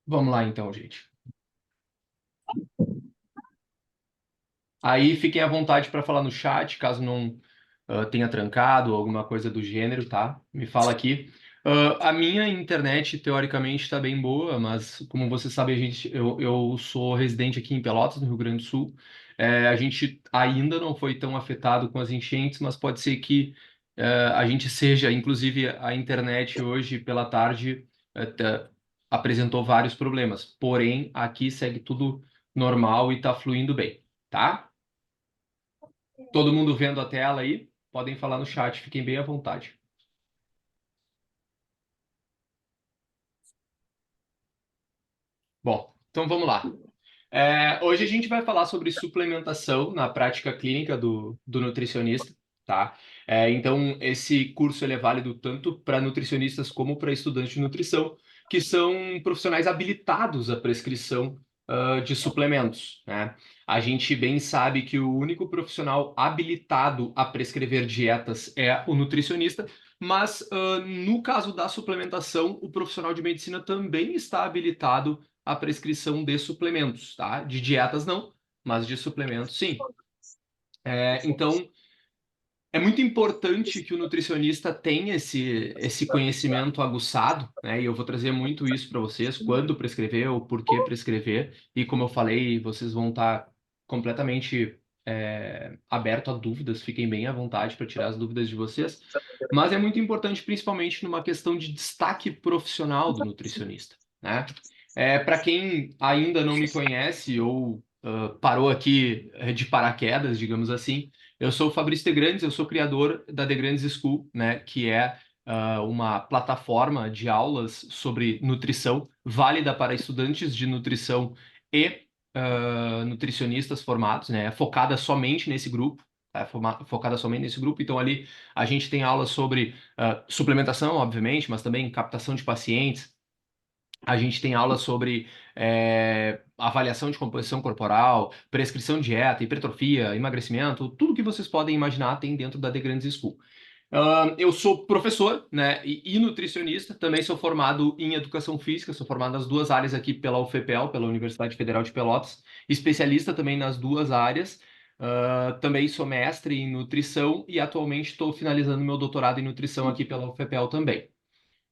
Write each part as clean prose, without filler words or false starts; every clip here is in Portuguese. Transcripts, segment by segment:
Vamos lá então, gente. Aí fiquem à vontade para falar no chat, caso não tenha trancado ou alguma coisa do gênero, tá? Me fala aqui. A minha internet, teoricamente, está bem boa, mas como você sabe, eu sou residente aqui em Pelotas, no Rio Grande do Sul. A gente ainda não foi tão afetado com as enchentes, mas pode ser que a gente seja. Inclusive, a internet hoje, pela tarde, apresentou vários problemas. Porém, aqui segue tudo normal e está fluindo bem, tá? Todo mundo vendo a tela aí? Podem falar no chat, fiquem bem à vontade. Bom, então vamos lá. Hoje a gente vai falar sobre suplementação na prática clínica do nutricionista, tá? Então, esse curso ele é válido tanto para nutricionistas como para estudantes de nutrição, que são profissionais habilitados à prescrição, de suplementos, né? A gente bem sabe que o único profissional habilitado a prescrever dietas é o nutricionista, mas, no caso da suplementação, o profissional de medicina também está habilitado a prescrição de suplementos, tá? De dietas não, mas de suplementos sim. Então, é muito importante que o nutricionista tenha esse conhecimento aguçado, né? E eu vou trazer muito isso para vocês, quando prescrever, o porquê prescrever. E como eu falei, vocês vão estar completamente aberto a dúvidas, fiquem bem à vontade para tirar as dúvidas de vocês. Mas é muito importante, principalmente numa questão de destaque profissional do nutricionista, né? Para quem ainda não me conhece ou parou aqui de paraquedas, digamos assim, eu sou o Fabrício De Grandes, eu sou criador da The Grandes School, né, que é uma plataforma de aulas sobre nutrição válida para estudantes de nutrição e nutricionistas formados, né, focada somente nesse grupo. Tá? Focada somente nesse grupo. Então, ali a gente tem aulas sobre suplementação, obviamente, mas também captação de pacientes. A gente tem aula sobre avaliação de composição corporal, prescrição de dieta, hipertrofia, emagrecimento, tudo que vocês podem imaginar tem dentro da The Grandes School. Eu sou professor, né, e nutricionista, também sou formado em educação física, sou formado nas duas áreas aqui pela UFPEL, pela Universidade Federal de Pelotas, especialista também nas duas áreas. Também sou mestre em nutrição e atualmente estou finalizando meu doutorado em nutrição aqui pela UFPEL também.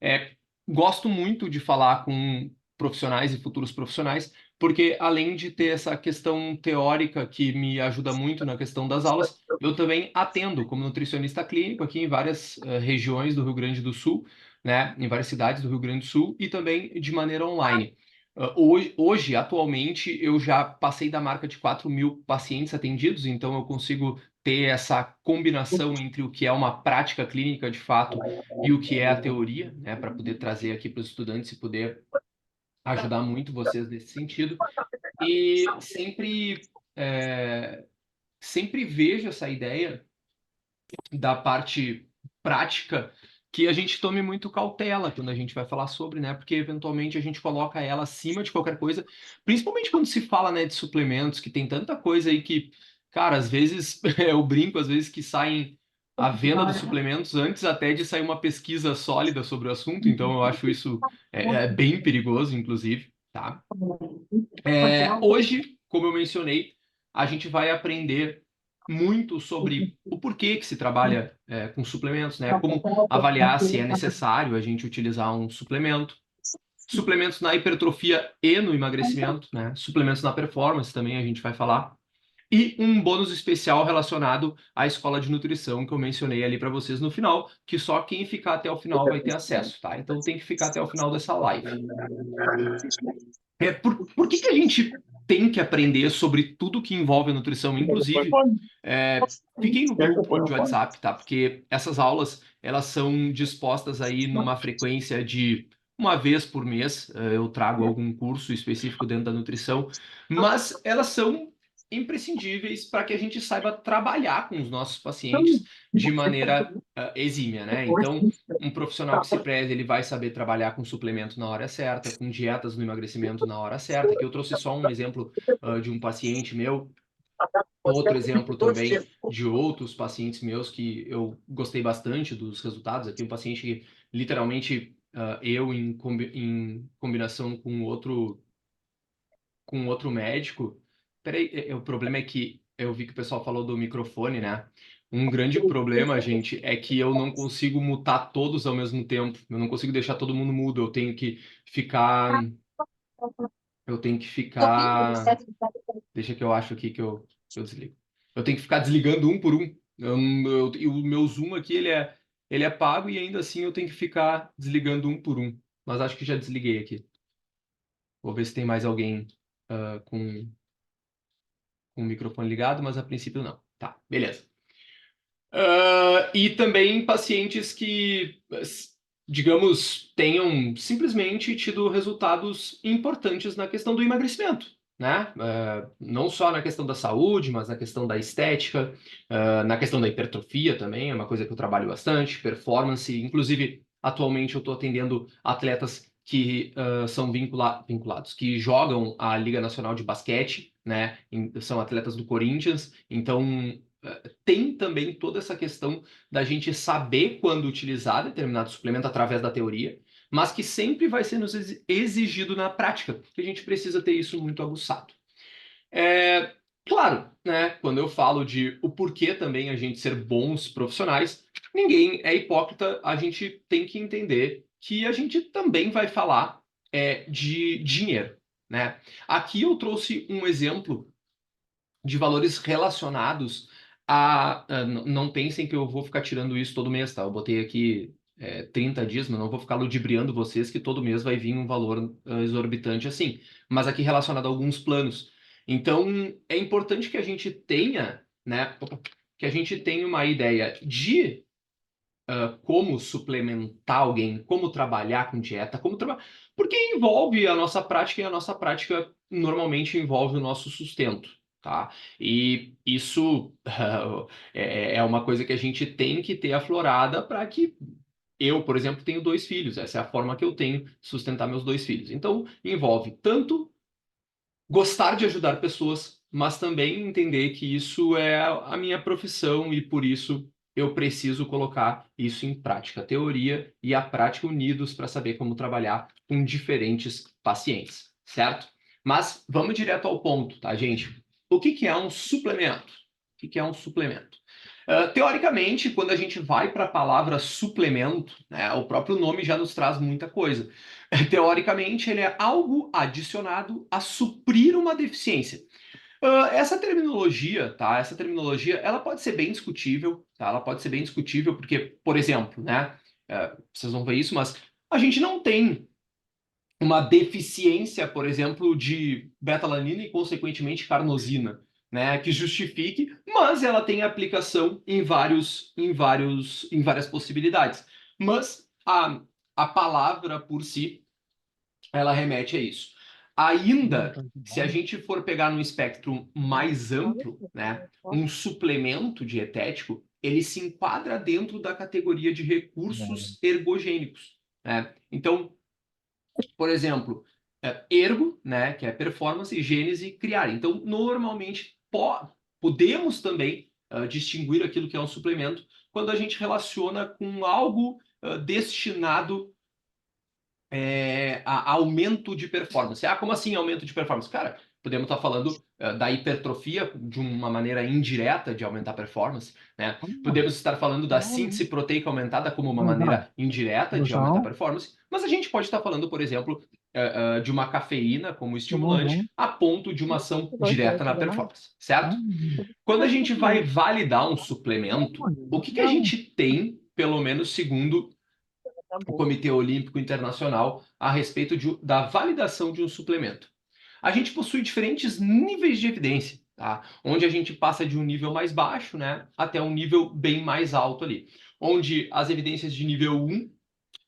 É, Gosto muito de falar com profissionais e futuros profissionais, porque além de ter essa questão teórica que me ajuda muito na questão das aulas, eu também atendo como nutricionista clínico aqui em várias regiões do Rio Grande do Sul, né, em várias cidades do Rio Grande do Sul e também de maneira online. Hoje, atualmente, eu já passei da marca de 4.000 pacientes atendidos, então eu consigo ter essa combinação entre o que é uma prática clínica de fato e o que é a teoria, né, para poder trazer aqui para os estudantes e poder ajudar muito vocês nesse sentido. E sempre vejo essa ideia da parte prática que a gente tome muito cautela quando a gente vai falar sobre, né? Porque eventualmente a gente coloca ela acima de qualquer coisa, principalmente quando se fala, né, de suplementos, que tem tanta coisa aí que, cara, às vezes eu brinco, às vezes que saem a venda dos suplementos antes até de sair uma pesquisa sólida sobre o assunto, então eu acho isso bem perigoso, inclusive, tá? Hoje, como eu mencionei, a gente vai aprender muito sobre o porquê que se trabalha com suplementos, né? Como avaliar se é necessário a gente utilizar um suplemento, suplementos na hipertrofia e no emagrecimento, né? Suplementos na performance também a gente vai falar. E um bônus especial relacionado à escola de nutrição que eu mencionei ali para vocês no final, que só quem ficar até o final vai ter acesso, tá? Então tem que ficar até o final dessa live. Por que que a gente tem que aprender sobre tudo que envolve a nutrição? Inclusive, fiquem no grupo de WhatsApp, tá? Porque essas aulas, elas são dispostas aí numa frequência de uma vez por mês. Eu trago algum curso específico dentro da nutrição, mas elas são imprescindíveis para que a gente saiba trabalhar com os nossos pacientes de maneira exímia, né? Então, um profissional que se preze, ele vai saber trabalhar com suplemento na hora certa, com dietas no emagrecimento na hora certa, que eu trouxe só um exemplo de um paciente meu, outro exemplo também de outros pacientes meus que eu gostei bastante dos resultados. Aqui um paciente que literalmente eu em combinação com outro médico. Peraí, o problema é que eu vi que o pessoal falou do microfone, né? Um grande problema, gente, é que eu não consigo mutar todos ao mesmo tempo. Eu não consigo deixar todo mundo mudo. Ficar. Eu tenho que ficar. Deixa que eu acho aqui que eu desligo. Eu tenho que ficar desligando um por um. E o meu Zoom aqui, ele é pago e ainda assim eu tenho que ficar desligando um por um. Mas acho que já desliguei aqui. Vou ver se tem mais alguém com o microfone ligado, mas a princípio não. Tá, beleza. E também pacientes que, digamos, tenham simplesmente tido resultados importantes na questão do emagrecimento, né? Não só na questão da saúde, mas na questão da estética, na questão da hipertrofia também, é uma coisa que eu trabalho bastante, performance. Inclusive, atualmente eu estou atendendo atletas que são vinculados, que jogam a Liga Nacional de Basquete, né? São atletas do Corinthians, então tem também toda essa questão da gente saber quando utilizar determinado suplemento através da teoria, mas que sempre vai ser nos exigido na prática, que a gente precisa ter isso muito aguçado. Claro, né, quando eu falo de o porquê também a gente ser bons profissionais, ninguém é hipócrita, a gente tem que entender que a gente também vai falar de dinheiro, né? Aqui eu trouxe um exemplo de valores relacionados não pensem que eu vou ficar tirando isso todo mês, tá? Eu botei aqui 30 dias, mas não vou ficar ludibriando vocês que todo mês vai vir um valor exorbitante assim. Mas aqui relacionado a alguns planos. Então, é importante que a gente tenha, né? Que a gente tenha uma ideia de como suplementar alguém, como trabalhar com dieta, porque envolve a nossa prática e a nossa prática normalmente envolve o nosso sustento, tá? E isso é uma coisa que a gente tem que ter aflorada para que eu, por exemplo, tenho dois filhos. Essa é a forma que eu tenho de sustentar meus dois filhos. Então, envolve tanto gostar de ajudar pessoas, mas também entender que isso é a minha profissão e por isso eu preciso colocar isso em prática. A teoria e a prática unidos para saber como trabalhar com diferentes pacientes, certo? Mas vamos direto ao ponto, tá, gente? O que que é um suplemento? O que que é um suplemento? Teoricamente, quando a gente vai para a palavra suplemento, né, o próprio nome já nos traz muita coisa. Teoricamente, ele é algo adicionado a suprir uma deficiência. Essa terminologia, tá? Essa terminologia, ela pode ser bem discutível, tá? Ela pode ser bem discutível porque, por exemplo, né? Vocês vão ver isso, mas a gente não tem uma deficiência, por exemplo, de betalanina e, consequentemente, carnosina, né, que justifique, mas ela tem aplicação em várias possibilidades. Mas a palavra por si, ela remete a isso. Ainda, se a gente for pegar num espectro mais amplo, né, um suplemento dietético, ele se enquadra dentro da categoria de recursos ergogênicos, né? Então, por exemplo, ergo, né, que é performance, e gênese, criar. Então, normalmente, podemos também distinguir aquilo que é um suplemento quando a gente relaciona com algo destinado a aumento de performance. Como assim aumento de performance? Cara, podemos estar falando da hipertrofia de uma maneira indireta de aumentar a performance, né? Podemos estar falando da síntese proteica aumentada como uma maneira indireta de aumentar a performance, mas a gente pode estar falando, por exemplo, de uma cafeína como estimulante a ponto de uma ação direta na performance, certo? Quando a gente vai validar um suplemento, o que que a gente tem, pelo menos segundo o Comitê Olímpico Internacional a respeito da validação de um suplemento? A gente possui diferentes níveis de evidência, tá? Onde a gente passa de um nível mais baixo, né, até um nível bem mais alto ali. Onde as evidências de nível 1,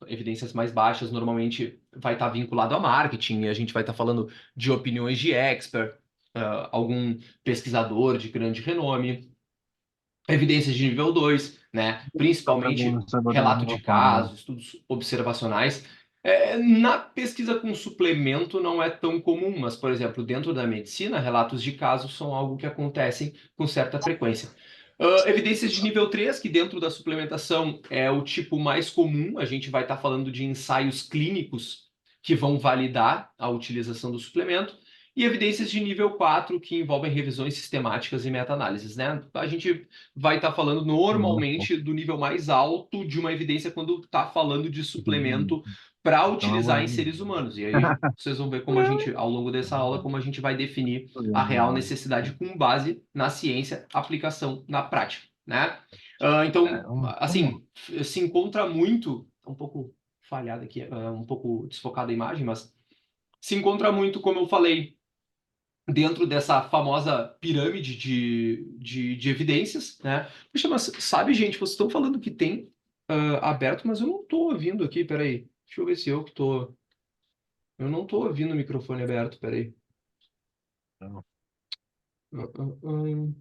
evidências mais baixas, normalmente vai estar vinculado a marketing, e a gente vai estar falando de opiniões de expert, algum pesquisador de grande renome. Evidências de nível 2, né? Principalmente relato de casos, estudos observacionais. Na pesquisa com suplemento não é tão comum, mas, por exemplo, dentro da medicina, relatos de casos são algo que acontecem com certa frequência. Evidências de nível 3, que dentro da suplementação é o tipo mais comum, a gente vai estar falando de ensaios clínicos que vão validar a utilização do suplemento, e evidências de nível 4, que envolvem revisões sistemáticas e meta-análises, né? A gente vai estar falando normalmente do nível mais alto de uma evidência quando está falando de suplemento para utilizar em seres humanos. E aí vocês vão ver como a gente, ao longo dessa aula, como a gente vai definir a real necessidade com base na ciência, aplicação na prática, né? Então, assim, se encontra muito, um pouco falhada aqui, um pouco desfocada a imagem, mas se encontra muito, como eu falei, dentro dessa famosa pirâmide de evidências, né? Puxa, mas sabe, gente, vocês estão falando que tem aberto, mas eu não estou ouvindo aqui, peraí. Deixa eu ver se eu que estou. Eu não estou ouvindo o microfone aberto, peraí. Ah, ah, ah.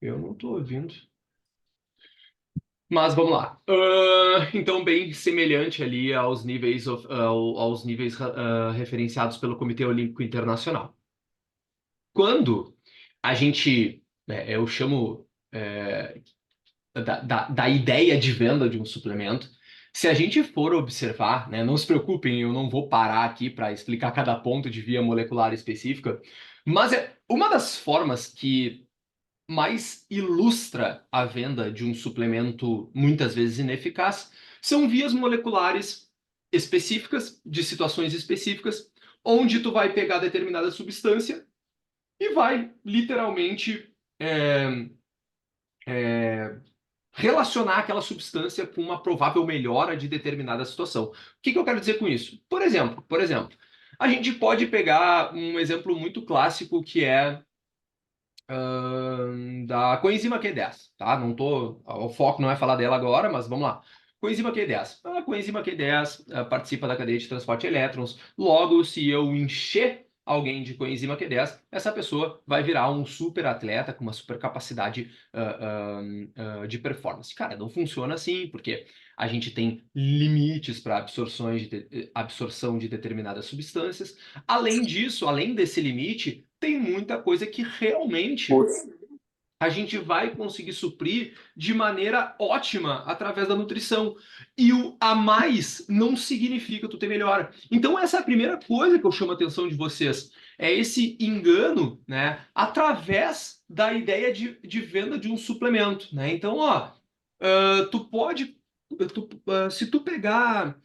Eu não estou ouvindo. Mas vamos lá. Então, bem semelhante ali aos níveis, aos níveis referenciados pelo Comitê Olímpico Internacional. Quando a gente, né, eu chamo da ideia de venda de um suplemento, se a gente for observar, né, não se preocupem, eu não vou parar aqui para explicar cada ponto de via molecular específica, mas é uma das formas que mais ilustra a venda de um suplemento muitas vezes ineficaz são vias moleculares específicas, de situações específicas, onde tu vai pegar determinada substância e vai literalmente é, relacionar aquela substância com uma provável melhora de determinada situação. O que eu quero dizer com isso? Por exemplo, a gente pode pegar um exemplo muito clássico que é da coenzima Q10, tá? Não tô, o foco não é falar dela agora, mas vamos lá. Coenzima Q10. A coenzima Q10 participa da cadeia de transporte de elétrons. Logo, se eu encher alguém de coenzima Q10, essa pessoa vai virar um super atleta com uma super capacidade de performance. Cara, não funciona assim, porque a gente tem limites para absorção de determinadas substâncias. Além disso, além desse limite, tem muita coisa que realmente a gente vai conseguir suprir de maneira ótima através da nutrição. E o a mais não significa tu ter melhor. Então, essa é a primeira coisa que eu chamo a atenção de vocês. É esse engano, né? Através da ideia de venda de um suplemento, né? Então, ó, tu pode. Se tu pegar.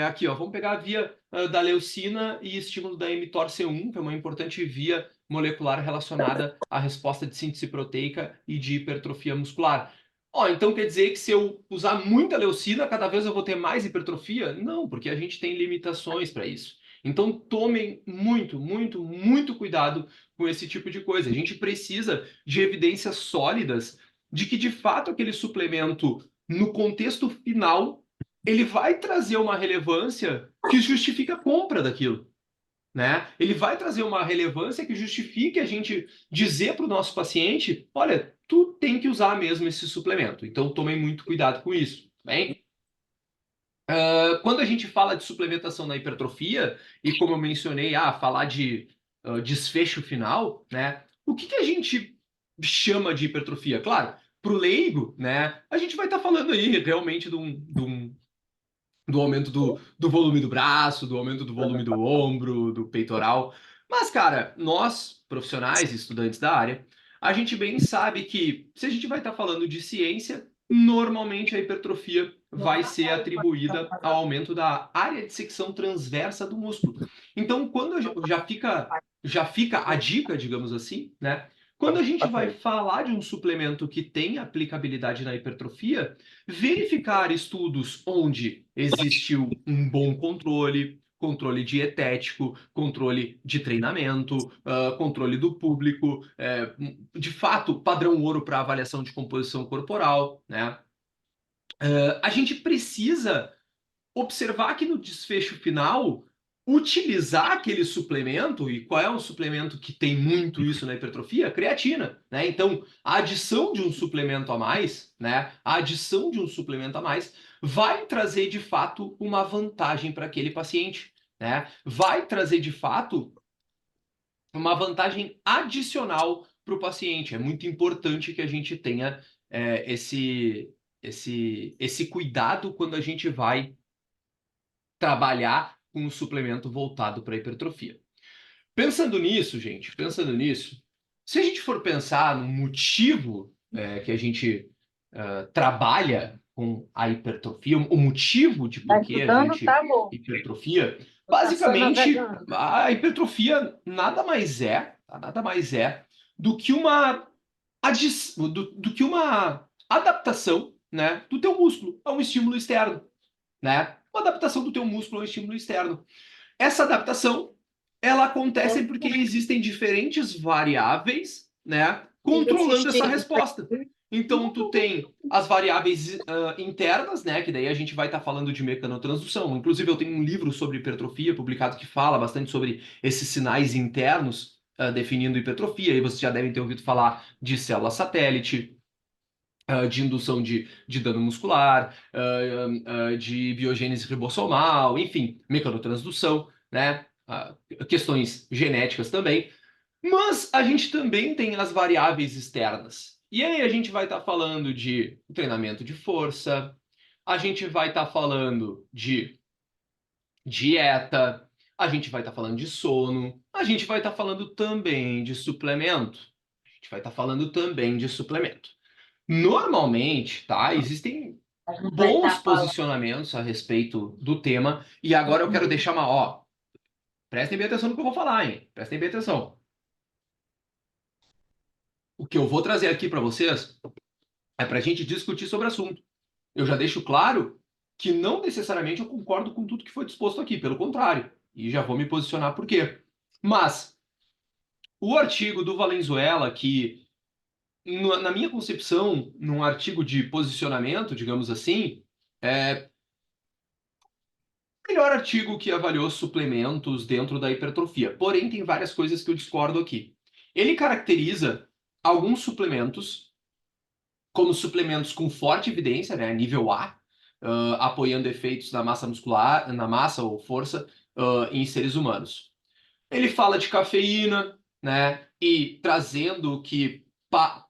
Aqui, ó, vamos pegar a via da leucina e estímulo da mTOR-C1, que é uma importante via molecular relacionada à resposta de síntese proteica e de hipertrofia muscular. Ó, então quer dizer que se eu usar muita leucina, cada vez eu vou ter mais hipertrofia? Não, porque a gente tem limitações para isso. Então tomem muito, muito, muito cuidado com esse tipo de coisa. A gente precisa de evidências sólidas de que de fato aquele suplemento, no contexto final, ele vai trazer uma relevância que justifica a compra daquilo, né? Ele vai trazer uma relevância que justifique a gente dizer para o nosso paciente, olha, tu tem que usar mesmo esse suplemento. Então tomem muito cuidado com isso, bem? Quando a gente fala de suplementação na hipertrofia, e como eu mencionei, falar de desfecho final, né? O que a gente chama de hipertrofia? Claro, para o leigo, né? A gente vai estar falando aí realmente do aumento do volume do braço, do aumento do volume do ombro, do peitoral. Mas, cara, nós, profissionais e estudantes da área, a gente bem sabe que se a gente vai estar falando de ciência, normalmente a hipertrofia vai ser atribuída ao aumento da área de secção transversa do músculo. Então, quando já fica a dica, digamos assim, né? Quando a gente vai falar de um suplemento que tem aplicabilidade na hipertrofia, verificar estudos onde existiu um bom controle, controle dietético, controle de treinamento, controle do público, de fato, padrão ouro para avaliação de composição corporal, né? A gente precisa observar que no desfecho final, utilizar aquele suplemento, e qual é um suplemento que tem muito isso na hipertrofia? Creatina, né? Então, a adição de um suplemento a mais, né? A adição de um suplemento a mais vai trazer de fato uma vantagem para aquele paciente. né? Vai trazer, de fato, uma vantagem adicional para o paciente. É muito importante que a gente tenha esse cuidado quando a gente vai trabalhar com um suplemento voltado para hipertrofia. Pensando nisso, gente, pensando nisso, se a gente for pensar no motivo que a gente trabalha com a hipertrofia, o motivo de Tá por que a escutando? gente Tá bom. hipertrofia, Eu tá só basicamente navegando. a hipertrofia nada mais é do que do que uma adaptação, né, do teu músculo a um estímulo externo, né? Uma adaptação do teu músculo a um estímulo externo. Essa adaptação, ela acontece porque existem diferentes variáveis, né, controlando essa resposta. Então, tu tem as variáveis internas, né, que daí a gente vai estar falando de mecanotransdução. Inclusive, eu tenho um livro sobre hipertrofia publicado que fala bastante sobre esses sinais internos definindo hipertrofia. Aí vocês já devem ter ouvido falar de célula satélite, de indução de dano muscular, de biogênese ribossomal, enfim, mecanotransdução, né? Questões genéticas também. Mas a gente também tem as variáveis externas. E aí a gente vai estar falando de treinamento de força, a gente vai estar falando de dieta, a gente vai estar falando de sono, a gente vai estar falando também de suplemento. A gente vai estar falando também de suplemento. Normalmente, tá? Existem A gente vai bons estar falando. posicionamentos a respeito do tema. E agora eu quero deixar uma, ó, prestem bem atenção no que eu vou falar, hein? Prestem bem atenção. O que eu vou trazer aqui para vocês é para a gente discutir sobre o assunto. Eu já deixo claro que não necessariamente eu concordo com tudo que foi disposto aqui, pelo contrário. E já vou me posicionar por quê. Mas o artigo do Valenzuela, que na minha concepção, num artigo de posicionamento, digamos assim, é o melhor artigo que avaliou suplementos dentro da hipertrofia. Porém, tem várias coisas que eu discordo aqui. Ele caracteriza alguns suplementos como suplementos com forte evidência, né, nível A, apoiando efeitos na massa muscular, na massa ou força, em seres humanos. Ele fala de cafeína, né? E trazendo que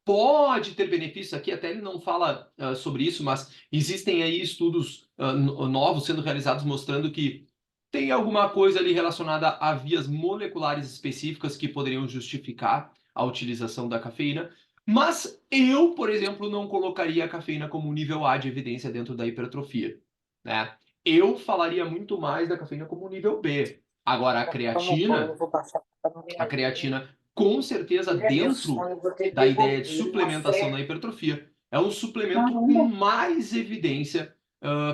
pode ter benefícios aqui, até ele não fala sobre isso, mas existem aí estudos novos sendo realizados mostrando que tem alguma coisa ali relacionada a vias moleculares específicas que poderiam justificar a utilização da cafeína. Mas eu, por exemplo, não colocaria a cafeína como nível A de evidência dentro da hipertrofia, né? Eu falaria muito mais da cafeína como nível B. Agora, Como quando eu vou passar para não a reagir. creatina, com certeza, Olha, meu dentro sonho, eu vou ter que da ideia de devolver uma suplementação na frete. hipertrofia, é um suplemento com Caramba. mais evidência,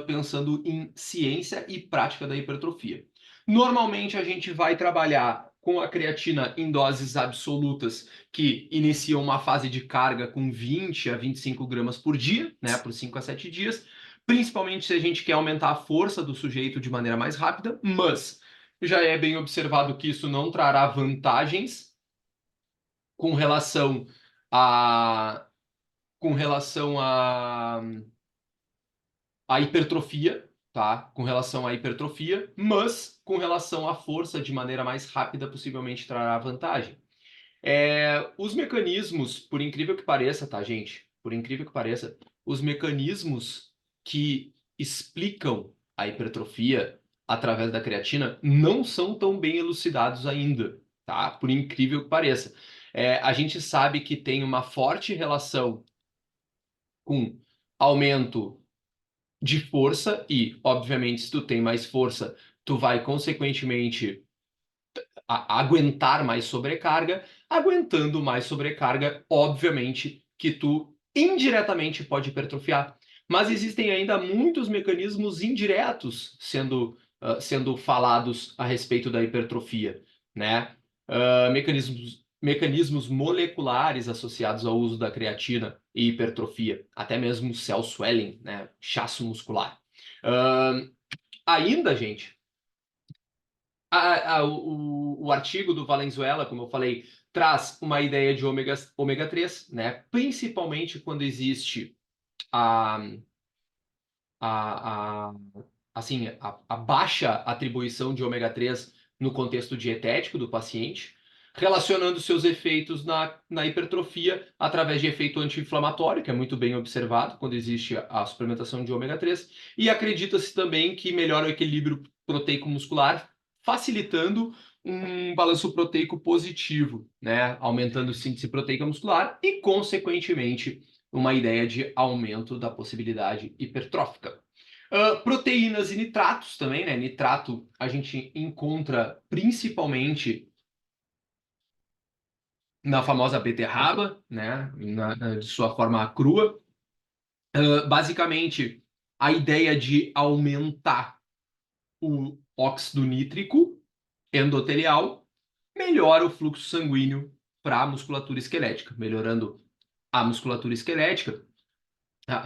pensando em ciência e prática da hipertrofia. Normalmente, a gente vai trabalhar com a creatina em doses absolutas que iniciam uma fase de carga com 20 a 25 gramas por dia, né, por 5 a 7 dias, principalmente se a gente quer aumentar a força do sujeito de maneira mais rápida, mas já é bem observado que isso não trará vantagens com relação a com relação a hipertrofia, tá? Com relação à hipertrofia, mas com relação à força de maneira mais rápida possivelmente trará vantagem. Os mecanismos, por incrível que pareça, tá, gente? Por incrível que pareça, os mecanismos que explicam a hipertrofia através da creatina não são tão bem elucidados ainda, tá? Por incrível que pareça. A gente sabe que tem uma forte relação com aumento de força e, obviamente, se tu tem mais força, tu vai consequentemente aguentar mais sobrecarga, aguentando mais sobrecarga, obviamente que tu indiretamente pode hipertrofiar. Mas existem ainda muitos mecanismos indiretos sendo falados a respeito da hipertrofia, né? Mecanismos moleculares associados ao uso da creatina e hipertrofia, até mesmo cell swelling, né? Inchaço muscular. Ainda, gente, o artigo do Valenzuela, como eu falei, traz uma ideia de ômega 3, né? Principalmente quando existe a, a, assim, a baixa atribuição de ômega 3 no contexto dietético do paciente, relacionando seus efeitos na hipertrofia através de efeito anti-inflamatório, que é muito bem observado quando existe a suplementação de ômega 3, e acredita-se também que melhora o equilíbrio proteico muscular, facilitando um balanço proteico positivo, né? Aumentando a síntese proteica muscular e, consequentemente, uma ideia de aumento da possibilidade hipertrófica. Proteínas e nitratos também, né? Nitrato a gente encontra principalmente na famosa beterraba, né? De sua forma crua. Basicamente, a ideia de aumentar o óxido nítrico endotelial melhora o fluxo sanguíneo para a musculatura esquelética, melhorando a musculatura esquelética,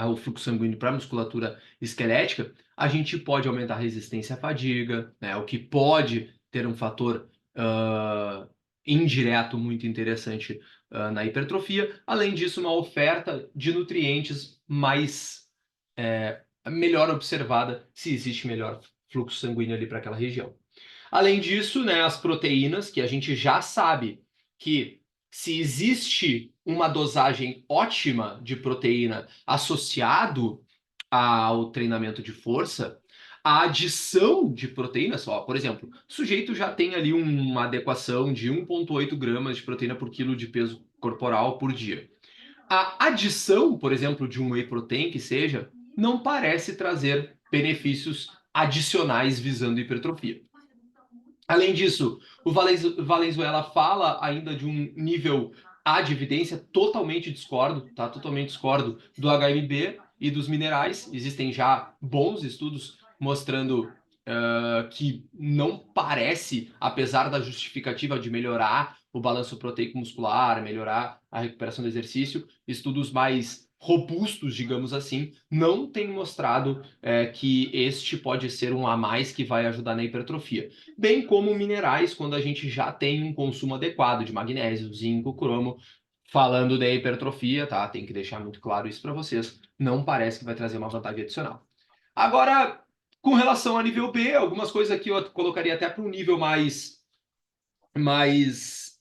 o fluxo sanguíneo para a musculatura esquelética, a gente pode aumentar a resistência à fadiga, né? O que pode ter um fator indireto muito interessante na hipertrofia. Além disso, uma oferta de nutrientes mais melhor observada se existe melhor fluxo sanguíneo ali para aquela região. Além disso, né, as proteínas, que a gente já sabe que se existe uma dosagem ótima de proteína associado ao treinamento de força, a adição de proteínas, só, por exemplo, o sujeito já tem ali uma adequação de 1,8 gramas de proteína por quilo de peso corporal por dia. A adição, por exemplo, de um whey protein que seja, não parece trazer benefícios adicionais visando hipertrofia. Além disso, o Valenzuela fala ainda de um nível A de evidência, totalmente discordo, tá? Totalmente discordo do HMB e dos minerais. Existem já bons estudos mostrando que não parece, apesar da justificativa de melhorar o balanço proteico muscular, melhorar a recuperação do exercício, estudos mais robustos, digamos assim, não têm mostrado que este pode ser um a mais que vai ajudar na hipertrofia, bem como minerais, quando a gente já tem um consumo adequado de magnésio, zinco, cromo. Falando da hipertrofia, tá? Tem que deixar muito claro isso para vocês. Não parece que vai trazer uma vantagem adicional. Agora, com relação a nível B, algumas coisas aqui eu colocaria até para um nível mais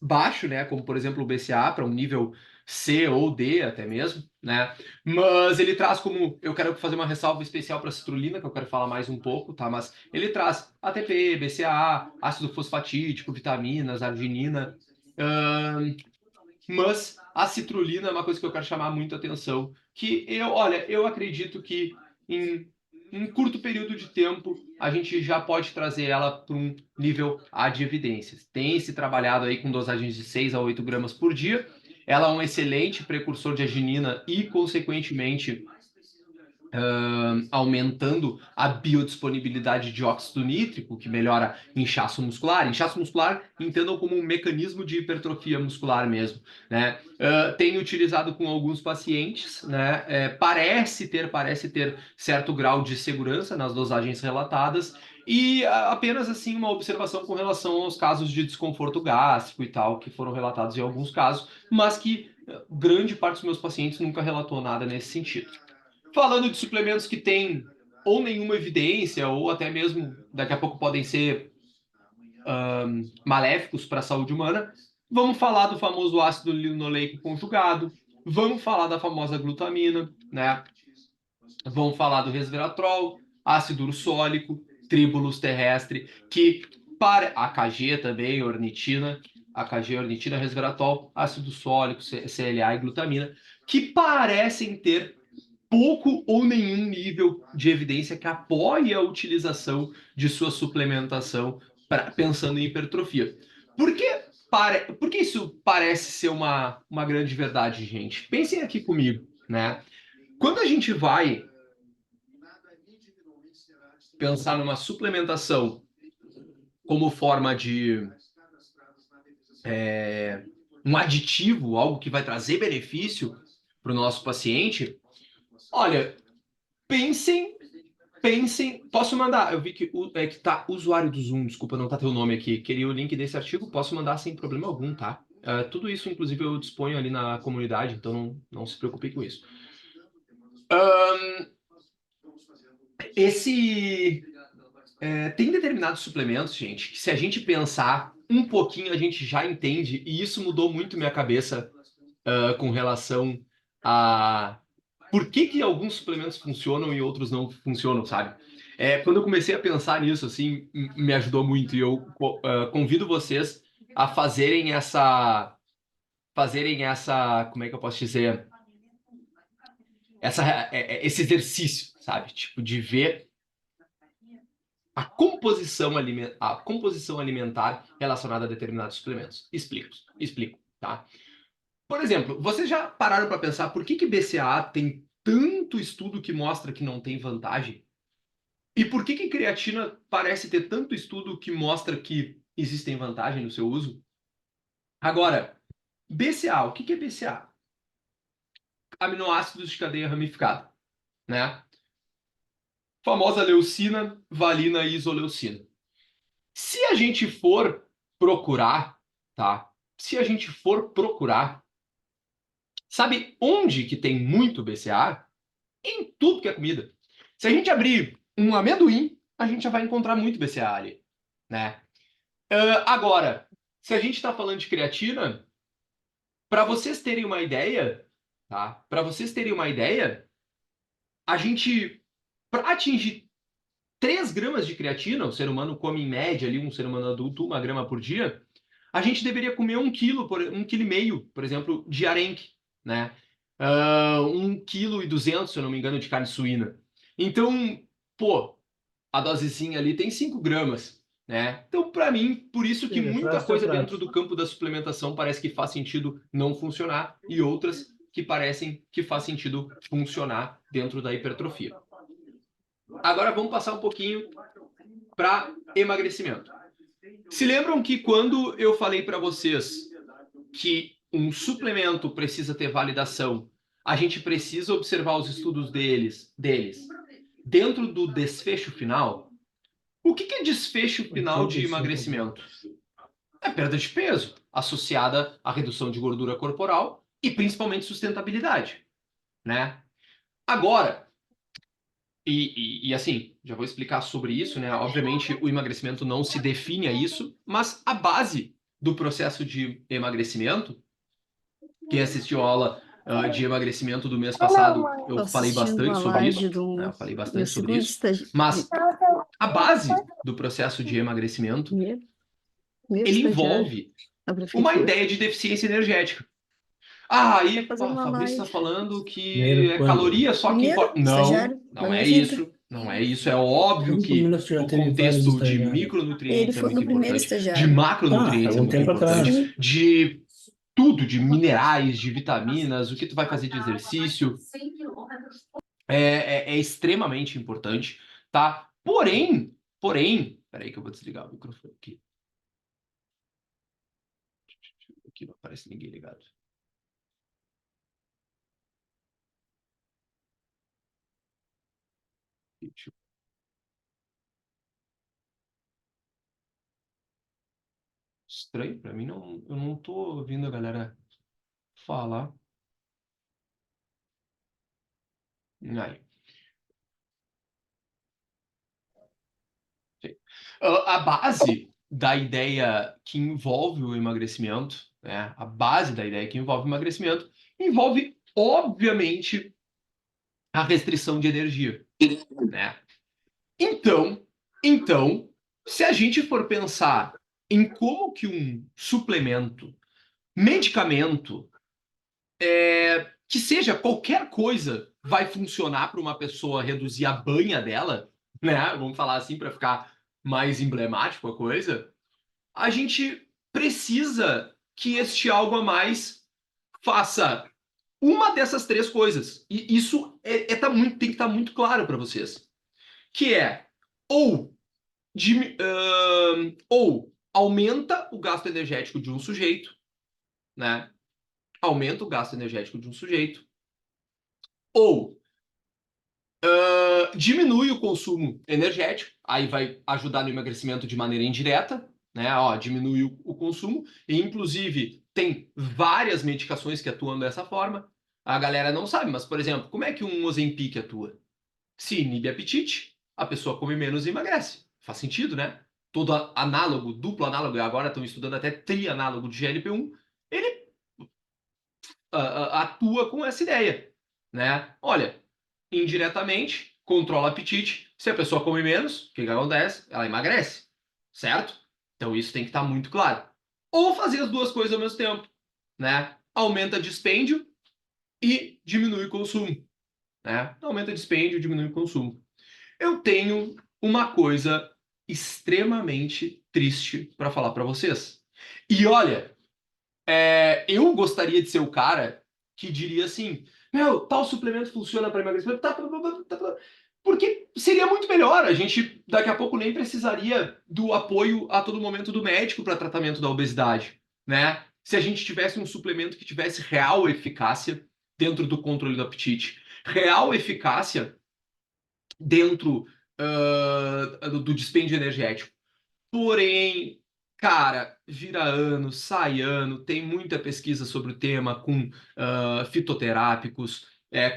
baixo, né? Como, por exemplo, o BCA, para um nível C ou D até mesmo, né? Mas ele traz como... Eu quero fazer uma ressalva especial para a citrulina, que eu quero falar mais um pouco, tá? Mas ele traz ATP, BCA, ácido fosfatídico, vitaminas, arginina. Mas a citrulina é uma coisa que eu quero chamar muito a atenção, que eu acredito que em um curto período de tempo a gente já pode trazer ela para um nível A de evidências. Tem se trabalhado aí com dosagens de 6 a 8 gramas por dia. Ela é um excelente precursor de arginina e, consequentemente, aumentando a biodisponibilidade de óxido nítrico, que melhora inchaço muscular. Inchaço muscular, entendam como um mecanismo de hipertrofia muscular mesmo, né? Tenho utilizado com alguns pacientes, né? Parece ter certo grau de segurança nas dosagens relatadas, e apenas assim uma observação com relação aos casos de desconforto gástrico e tal, que foram relatados em alguns casos, mas que grande parte dos meus pacientes nunca relatou nada nesse sentido. Falando de suplementos que têm ou nenhuma evidência, ou até mesmo daqui a pouco podem ser maléficos para a saúde humana, vamos falar do famoso ácido linoleico conjugado, vamos falar da famosa glutamina, né? Vamos falar do resveratrol, ácido ursólico, tribulus terrestre, que para AKG também, ornitina, AKG, ornitina, resveratrol, ácido sólico, CLA e glutamina, que parecem ter pouco ou nenhum nível de evidência que apoie a utilização de sua suplementação pensando em hipertrofia. Por que, por que isso parece ser uma grande verdade, gente? Pensem aqui comigo, né? Quando a gente vai pensar numa suplementação como forma de um aditivo, algo que vai trazer benefício para o nosso paciente, olha, pensem. Posso mandar? Eu vi que que tá usuário do Zoom, desculpa, não tá teu nome aqui. Queria o link desse artigo, posso mandar sem problema algum, tá? Tudo isso, inclusive, eu disponho ali na comunidade, então não se preocupe com isso. Esse tem determinados suplementos, gente, que se a gente pensar um pouquinho, a gente já entende, e isso mudou muito minha cabeça com relação a por que alguns suplementos funcionam e outros não funcionam, sabe? Quando eu comecei a pensar nisso, assim, me ajudou muito, e eu convido vocês a fazerem essa, como é que eu posso dizer, esse exercício, sabe? Tipo, de ver a composição alimentar relacionada a determinados suplementos. Explico, tá? Por exemplo, vocês já pararam para pensar por que BCAA tem tanto estudo que mostra que não tem vantagem? E por que creatina parece ter tanto estudo que mostra que existem vantagens no seu uso? Agora, BCAA, o que é BCAA? Aminoácidos de cadeia ramificada, né? Famosa leucina, valina e isoleucina. Se a gente for procurar, tá? Se a gente for procurar, sabe onde que tem muito BCAA? Em tudo que é comida. Se a gente abrir um amendoim, a gente já vai encontrar muito BCAA ali, né? Agora, se a gente está falando de creatina, para vocês terem uma ideia, tá? Para vocês terem uma ideia, a gente, para atingir 3 gramas de creatina, o ser humano come em média ali, um ser humano adulto, 1 grama por dia, a gente deveria comer 1,5 kg, por exemplo, de arenque, né? 1,2 kg, se eu não me engano, de carne suína. Então, pô, a dosezinha ali tem 5 gramas, né? Então, para mim, por isso que Sim, muita prato é coisa dentro prato. do campo da suplementação parece que faz sentido não funcionar e outras que parecem que faz sentido funcionar dentro da hipertrofia. Agora vamos passar um pouquinho para emagrecimento. Se lembram que quando eu falei para vocês que um suplemento precisa ter validação, a gente precisa observar os estudos deles dentro do desfecho final? O que é desfecho final de 85 emagrecimento? É perda de peso, associada à redução de gordura corporal e principalmente sustentabilidade, né? Agora, e assim, já vou explicar sobre isso, né? Obviamente, o emagrecimento não se define a isso, mas a base do processo de emagrecimento, quem assistiu a aula de emagrecimento do mês passado, eu falei Assistindo bastante a sobre isso, live né? do Eu falei meu bastante sobre segundo isso, estagiário. mas a base do processo de emagrecimento, Meu ele estagiário envolve na uma prefeitura. ideia de deficiência energética. Ah, Tá aí fazendo a uma Fabrício está live. falando que Primeiro é quando? caloria só que Primeiro importa. Não, estagiário, não na é minha vida. isso. Não é isso. É óbvio 5 minutos que já o teve vários contexto de estagiários. Ele micronutrientes é foi muito meu primeiro importante, de estagiário. Ah, macronutrientes faz é um muito tempo importante, atrás. Sim. de tudo, de minerais, de vitaminas, o que tu vai fazer de exercício, é extremamente importante, tá? Porém, peraí que eu vou desligar o microfone aqui. Aqui não aparece ninguém ligado. Estranho pra mim, não, eu não tô ouvindo a galera falar. Aí. Sim. A base da ideia que envolve o emagrecimento, né? A base da ideia que envolve o emagrecimento envolve, obviamente, a restrição de energia, né? Então, se a gente for pensar em como que um suplemento, medicamento, que seja qualquer coisa, vai funcionar para uma pessoa reduzir a banha dela, né? Vamos falar assim para ficar mais emblemático a coisa. A gente precisa que este algo a mais faça uma dessas 3 coisas. E isso tem que estar muito claro para vocês. Que é ou, ou aumenta o gasto energético de um sujeito, né? Aumenta o gasto energético de um sujeito, ou diminui o consumo energético, aí vai ajudar no emagrecimento de maneira indireta, né? Ó, diminui o consumo, e inclusive tem várias medicações que atuam dessa forma. A galera não sabe, mas, por exemplo, como é que um Ozempic atua? Se inibe apetite, a pessoa come menos e emagrece. Faz sentido, né? Todo análogo, duplo análogo, e agora estão estudando até trianálogo de GLP-1, ele atua com essa ideia, né? Olha, indiretamente, controla o apetite. Se a pessoa come menos, o que que acontece? Ela emagrece, certo? Então isso tem que estar muito claro. Ou fazer as duas coisas ao mesmo tempo, né? Aumenta dispêndio e diminui o consumo, né? Aumenta dispêndio e diminui o consumo. Eu tenho uma coisa extremamente triste para falar para vocês. E olha, eu gostaria de ser o cara que diria assim: meu, tal suplemento funciona para emagrecimento, porque seria muito melhor. A gente daqui a pouco nem precisaria do apoio a todo momento do médico para tratamento da obesidade, né? Se a gente tivesse um suplemento que tivesse real eficácia dentro do controle do apetite, real eficácia dentro do dispêndio energético. Porém, cara, vira ano, sai ano, tem muita pesquisa sobre o tema com fitoterápicos,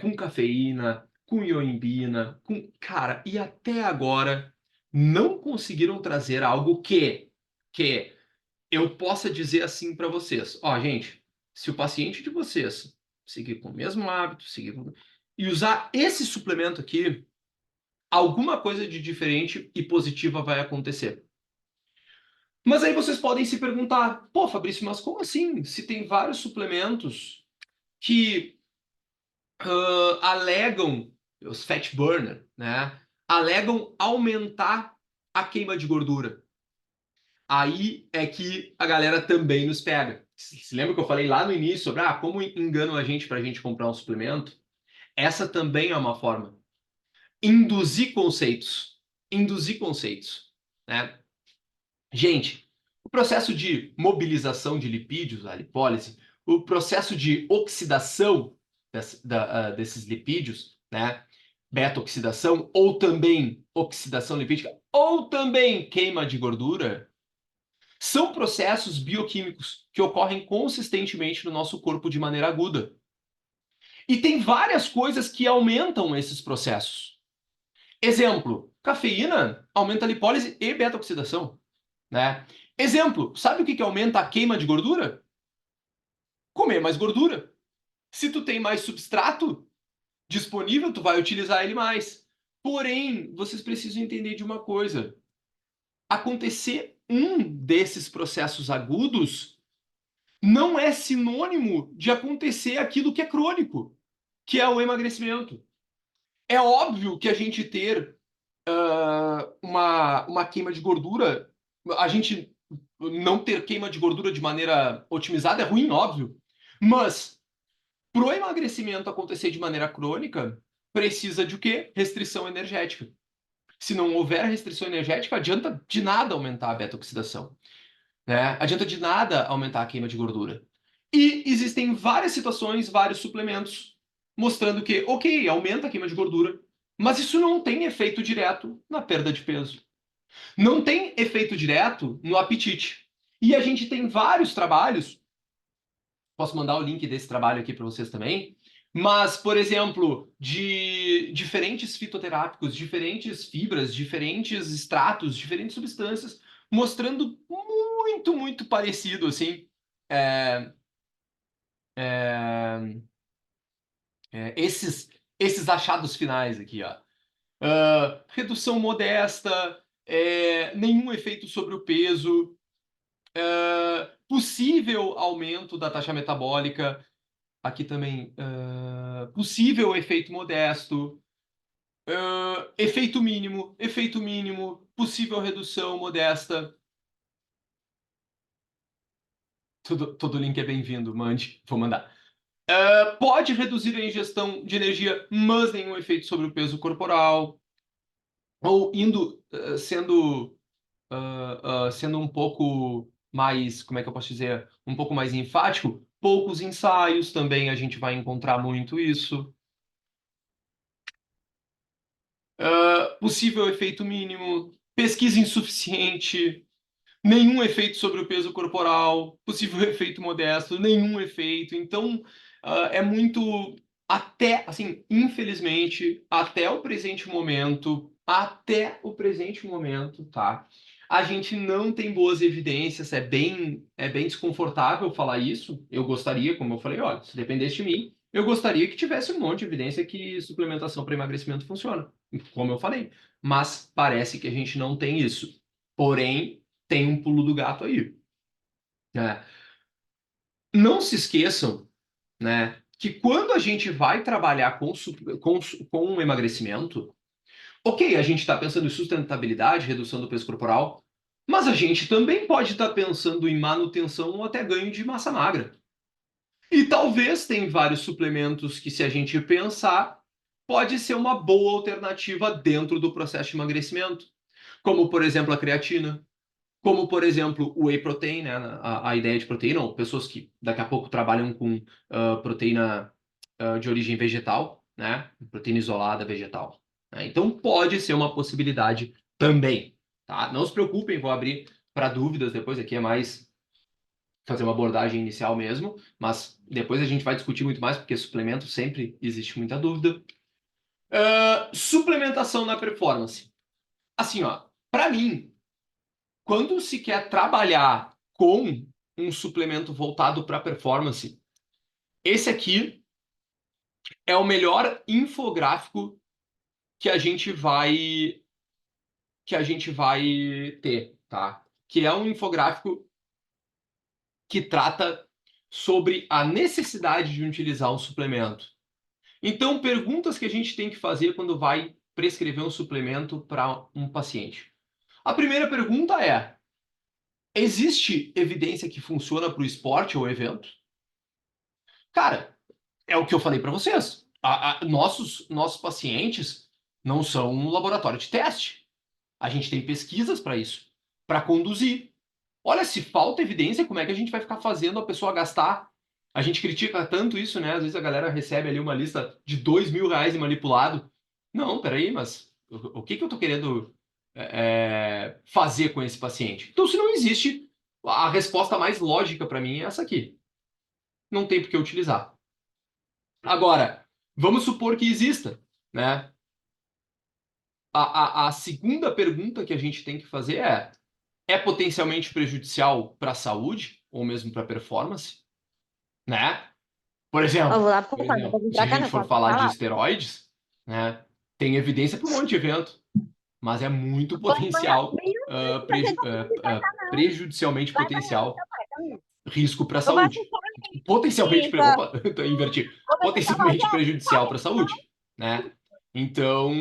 com cafeína, com ioimbina, Cara, e até agora não conseguiram trazer algo que eu possa dizer assim para vocês. Ó, gente, se o paciente de vocês seguir com o mesmo hábito, e usar esse suplemento aqui, alguma coisa de diferente e positiva vai acontecer. Mas aí vocês podem se perguntar, pô, Fabrício, mas como assim? Se tem vários suplementos que alegam, os fat burner, né? Alegam aumentar a queima de gordura. Aí é que a galera também nos pega. Se lembra que eu falei lá no início sobre como enganam a gente para a gente comprar um suplemento? Essa também é uma forma. Induzir conceitos. Induzir conceitos, né? Gente, o processo de mobilização de lipídios, a lipólise, o processo de oxidação desses lipídios, né? Beta-oxidação, ou também oxidação lipídica, ou também queima de gordura, são processos bioquímicos que ocorrem consistentemente no nosso corpo de maneira aguda. E tem várias coisas que aumentam esses processos. Exemplo, cafeína aumenta a lipólise e beta-oxidação, né? Exemplo, sabe o que aumenta a queima de gordura? Comer mais gordura. Se tu tem mais substrato disponível, tu vai utilizar ele mais. Porém, vocês precisam entender de uma coisa. Acontecer um desses processos agudos não é sinônimo de acontecer aquilo que é crônico, que é o emagrecimento. É óbvio que a gente ter uma queima de gordura, a gente não ter queima de gordura de maneira otimizada é ruim, óbvio. Mas pro emagrecimento acontecer de maneira crônica, precisa de o quê? Restrição energética. Se não houver restrição energética, adianta de nada aumentar a beta-oxidação, né? Adianta de nada aumentar a queima de gordura. E existem várias situações, vários suplementos mostrando que, ok, aumenta a queima de gordura, mas isso não tem efeito direto na perda de peso. Não tem efeito direto no apetite. E a gente tem vários trabalhos, posso mandar o link desse trabalho aqui para vocês também, mas, por exemplo, de diferentes fitoterápicos, diferentes fibras, diferentes extratos, diferentes substâncias, mostrando muito, muito parecido, assim, é, é, esses achados finais aqui, ó. Redução modesta, nenhum efeito sobre o peso, possível aumento da taxa metabólica, aqui também, possível efeito modesto, efeito mínimo, possível redução modesta. Todo link é bem-vindo, mande, vou mandar. Pode reduzir a ingestão de energia, mas nenhum efeito sobre o peso corporal. Ou sendo um pouco mais, como é que eu posso dizer, um pouco mais enfático, poucos ensaios também a gente vai encontrar muito isso. Possível efeito mínimo, pesquisa insuficiente, nenhum efeito sobre o peso corporal, possível efeito modesto, nenhum efeito. Então, é muito, até, assim, infelizmente, até o presente momento, até o presente momento, tá? A gente não tem boas evidências, é bem desconfortável falar isso. Eu gostaria, como eu falei, olha, se dependesse de mim, eu gostaria que tivesse um monte de evidência que suplementação para emagrecimento funciona, como eu falei. Mas parece que a gente não tem isso. Porém, tem um pulo do gato aí, né? Não se esqueçam, né, que quando a gente vai trabalhar com emagrecimento, ok, a gente está pensando em sustentabilidade, redução do peso corporal, mas a gente também pode estar pensando em manutenção ou até ganho de massa magra. E talvez tem vários suplementos que, se a gente pensar, pode ser uma boa alternativa dentro do processo de emagrecimento, como por exemplo a creatina, como por exemplo o whey protein, né, a ideia de proteína, ou pessoas que daqui a pouco trabalham com proteína de origem vegetal, né, proteína isolada vegetal, né? Então pode ser uma possibilidade também, tá? Não se preocupem, vou abrir para dúvidas depois, aqui é mais fazer uma abordagem inicial mesmo, mas depois a gente vai discutir muito mais, porque suplemento sempre existe muita dúvida. Suplementação na performance. Assim, ó, para mim, quando se quer trabalhar com um suplemento voltado para performance, esse aqui é o melhor infográfico que a gente vai ter, tá? Que é um infográfico que trata sobre a necessidade de utilizar um suplemento. Então, perguntas que a gente tem que fazer quando vai prescrever um suplemento para um paciente. A primeira pergunta é: existe evidência que funciona para o esporte ou evento? Cara, é o que eu falei para vocês. Nossos pacientes não são um laboratório de teste. A gente tem pesquisas para isso, para conduzir. Olha, se falta evidência, como é que a gente vai ficar fazendo a pessoa gastar? A gente critica tanto isso, né? Às vezes a galera recebe ali uma lista de R$ 2.000 manipulado. Não, peraí, mas o que que eu tô querendo fazer com esse paciente? Então, se não existe, a resposta mais lógica para mim é essa aqui. Não tem por que utilizar. Agora, vamos supor que exista, né? A segunda pergunta que a gente tem que fazer é potencialmente prejudicial para a saúde ou mesmo para a performance, né? Por Eu exemplo, vou lá pro quarto, não vou vir se a pra cá, gente não for pode falar de falar. esteroides, né? Tem evidência para um monte de evento, mas é muito Pois manda, potencial, bem, não vai ter como vir pra cá, não. prejudicialmente Vai pra aí, potencial então vai, caminho. risco para a Eu vou saúde. assistir Potencialmente, aqui pra opa, inverti. começar a falar de Potencialmente prejudicial para a saúde, né? Então,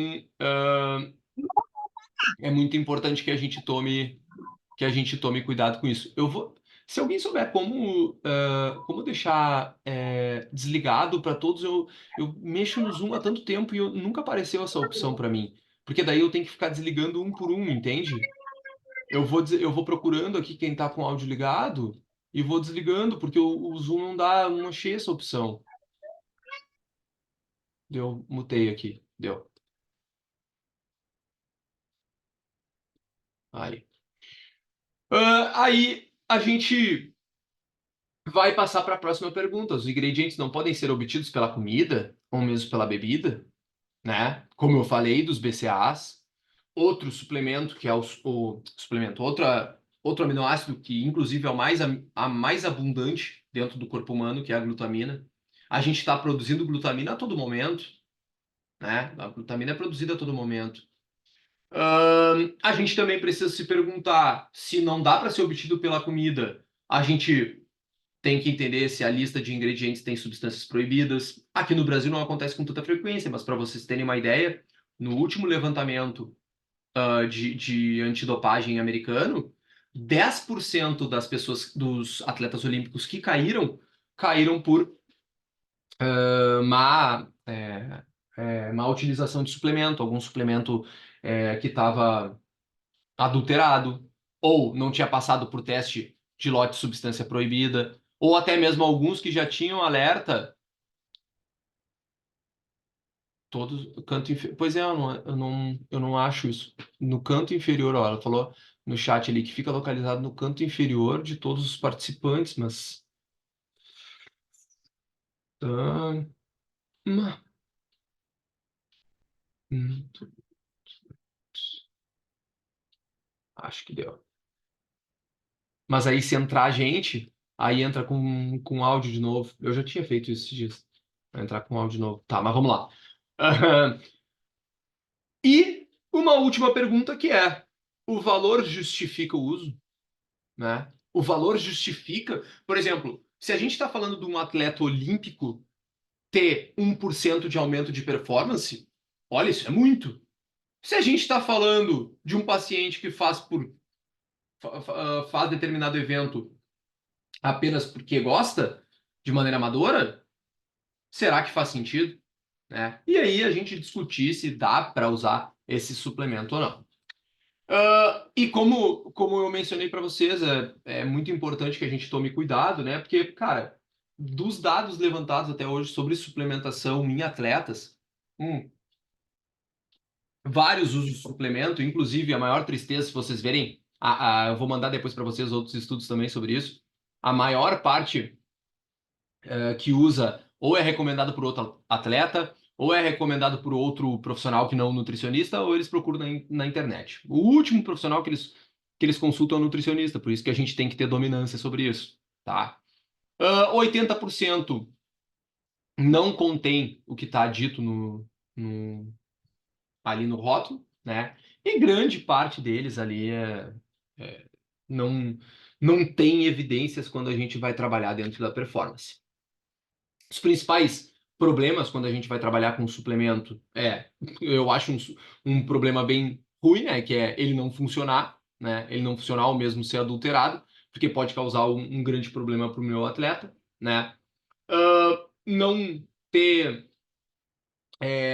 é muito importante que a gente tome cuidado com isso. Se alguém souber como deixar desligado para todos, eu mexo no Zoom há tanto tempo e nunca apareceu essa opção para mim, porque daí eu tenho que ficar desligando um por um, entende? Eu vou procurando aqui quem está com o áudio ligado e vou desligando, porque o Zoom não achei essa opção. Deu, mutei aqui, deu. Aí. Aí a gente vai passar para a próxima pergunta. Os ingredientes não podem ser obtidos pela comida ou mesmo pela bebida, né? Como eu falei dos BCAAs. Outro suplemento que é o suplemento, outro aminoácido que inclusive é a mais abundante dentro do corpo humano, que é a glutamina. A gente está produzindo glutamina a todo momento, né? A glutamina é produzida a todo momento. A gente também precisa se perguntar se não dá para ser obtido pela comida. A gente tem que entender se a lista de ingredientes tem substâncias proibidas. Aqui no Brasil não acontece com tanta frequência, mas para vocês terem uma ideia, no último levantamento de antidopagem americano, 10% das pessoas, dos atletas olímpicos que caíram por má utilização de suplemento, algum suplemento que estava adulterado, ou não tinha passado por teste de lote de substância proibida, ou até mesmo alguns que já tinham alerta, todos, pois é, eu não acho isso. No canto inferior, ó, ela falou no chat ali que fica localizado no canto inferior de todos os participantes, mas... Ah, hum, Acho que deu. Mas aí se entrar gente, aí entra com áudio de novo. Eu já tinha feito isso esses dias. Vai entrar com áudio de novo. Tá, mas vamos lá. E uma última pergunta que é: o valor justifica o uso? Né? O valor justifica, por exemplo, se a gente está falando de um atleta olímpico ter 1% de aumento de performance, olha, isso é muito. Se a gente está falando de um paciente que faz determinado evento apenas porque gosta, de maneira amadora, será que faz sentido? Né? E aí a gente discutir se dá para usar esse suplemento ou não. E como eu mencionei para vocês, é muito importante que a gente tome cuidado, né? Porque, cara, dos dados levantados até hoje sobre suplementação em atletas, vários usam suplemento, inclusive a maior tristeza, se vocês verem, eu vou mandar depois para vocês outros estudos também sobre isso. A maior parte que usa ou é recomendado por outro atleta, ou é recomendado por outro profissional que não nutricionista, ou eles procuram na internet. O último profissional que eles consultam é o nutricionista, por isso que a gente tem que ter dominância sobre isso, tá? 80% não contém o que está dito ali no rótulo, né? E grande parte deles ali é, não, não tem evidências quando a gente vai trabalhar dentro da performance. Os principais problemas quando a gente vai trabalhar com suplemento eu acho um problema bem ruim, né? Que é ele não funcionar, né? Ele não funcionar ou mesmo ser adulterado, porque pode causar um grande problema para o meu atleta, né? Não ter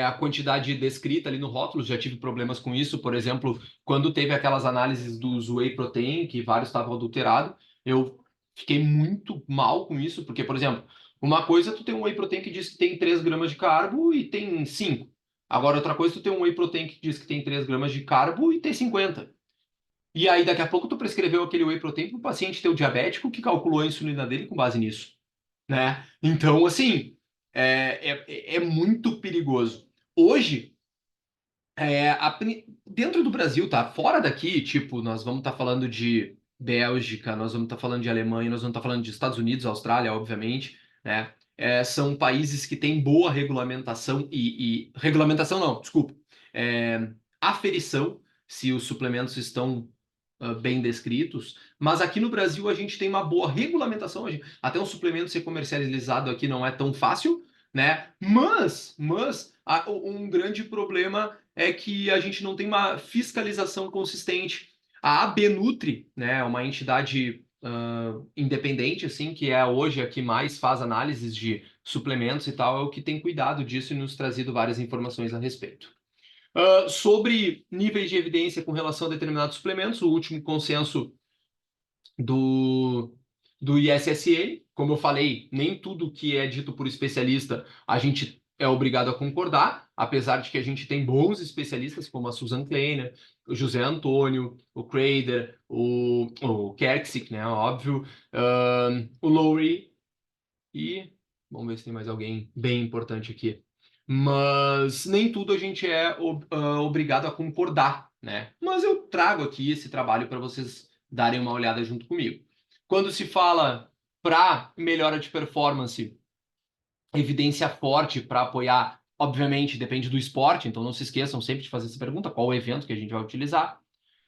a quantidade descrita ali no rótulo, já tive problemas com isso, por exemplo, quando teve aquelas análises dos whey protein, que vários estavam adulterados, eu fiquei muito mal com isso, porque, por exemplo, uma coisa é tu tem um whey protein que diz que tem 3 gramas de carbo e tem 5. Agora, outra coisa é tu tem um whey protein que diz que tem 3 gramas de carbo e tem 50. E aí, daqui a pouco, tu prescreveu aquele whey protein para o paciente teu diabético que calculou a insulina dele com base nisso, né? Então, assim, é muito perigoso. Hoje, dentro do Brasil, tá? Fora daqui, tipo, nós vamos estar falando de Bélgica, nós vamos estar falando de Alemanha, nós vamos estar falando de Estados Unidos, Austrália, obviamente, né? São países que têm boa regulamentação regulamentação não, desculpa. Aferição, se os suplementos estão bem descritos, mas aqui no Brasil a gente tem uma boa regulamentação. Até um suplemento ser comercializado aqui não é tão fácil, né? Mas um grande problema é que a gente não tem uma fiscalização consistente. A ABNutri, né, uma entidade independente, assim, que é hoje a que mais faz análises de suplementos e tal, é o que tem cuidado disso e nos trazido várias informações a respeito. Sobre níveis de evidência com relação a determinados suplementos, o último consenso do, do ISSA, como eu falei, nem tudo que é dito por especialista a gente é obrigado a concordar, apesar de que a gente tem bons especialistas como a Susan Kleiner, o José Antônio, o Crader, o Kerksick, né, óbvio, o Lowry e vamos ver se tem mais alguém bem importante aqui. Mas nem tudo a gente é obrigado a concordar, né? Mas eu trago aqui esse trabalho para vocês darem uma olhada junto comigo. Quando se fala para melhora de performance, evidência forte para apoiar, obviamente depende do esporte, então não se esqueçam sempre de fazer essa pergunta, qual o evento que a gente vai utilizar.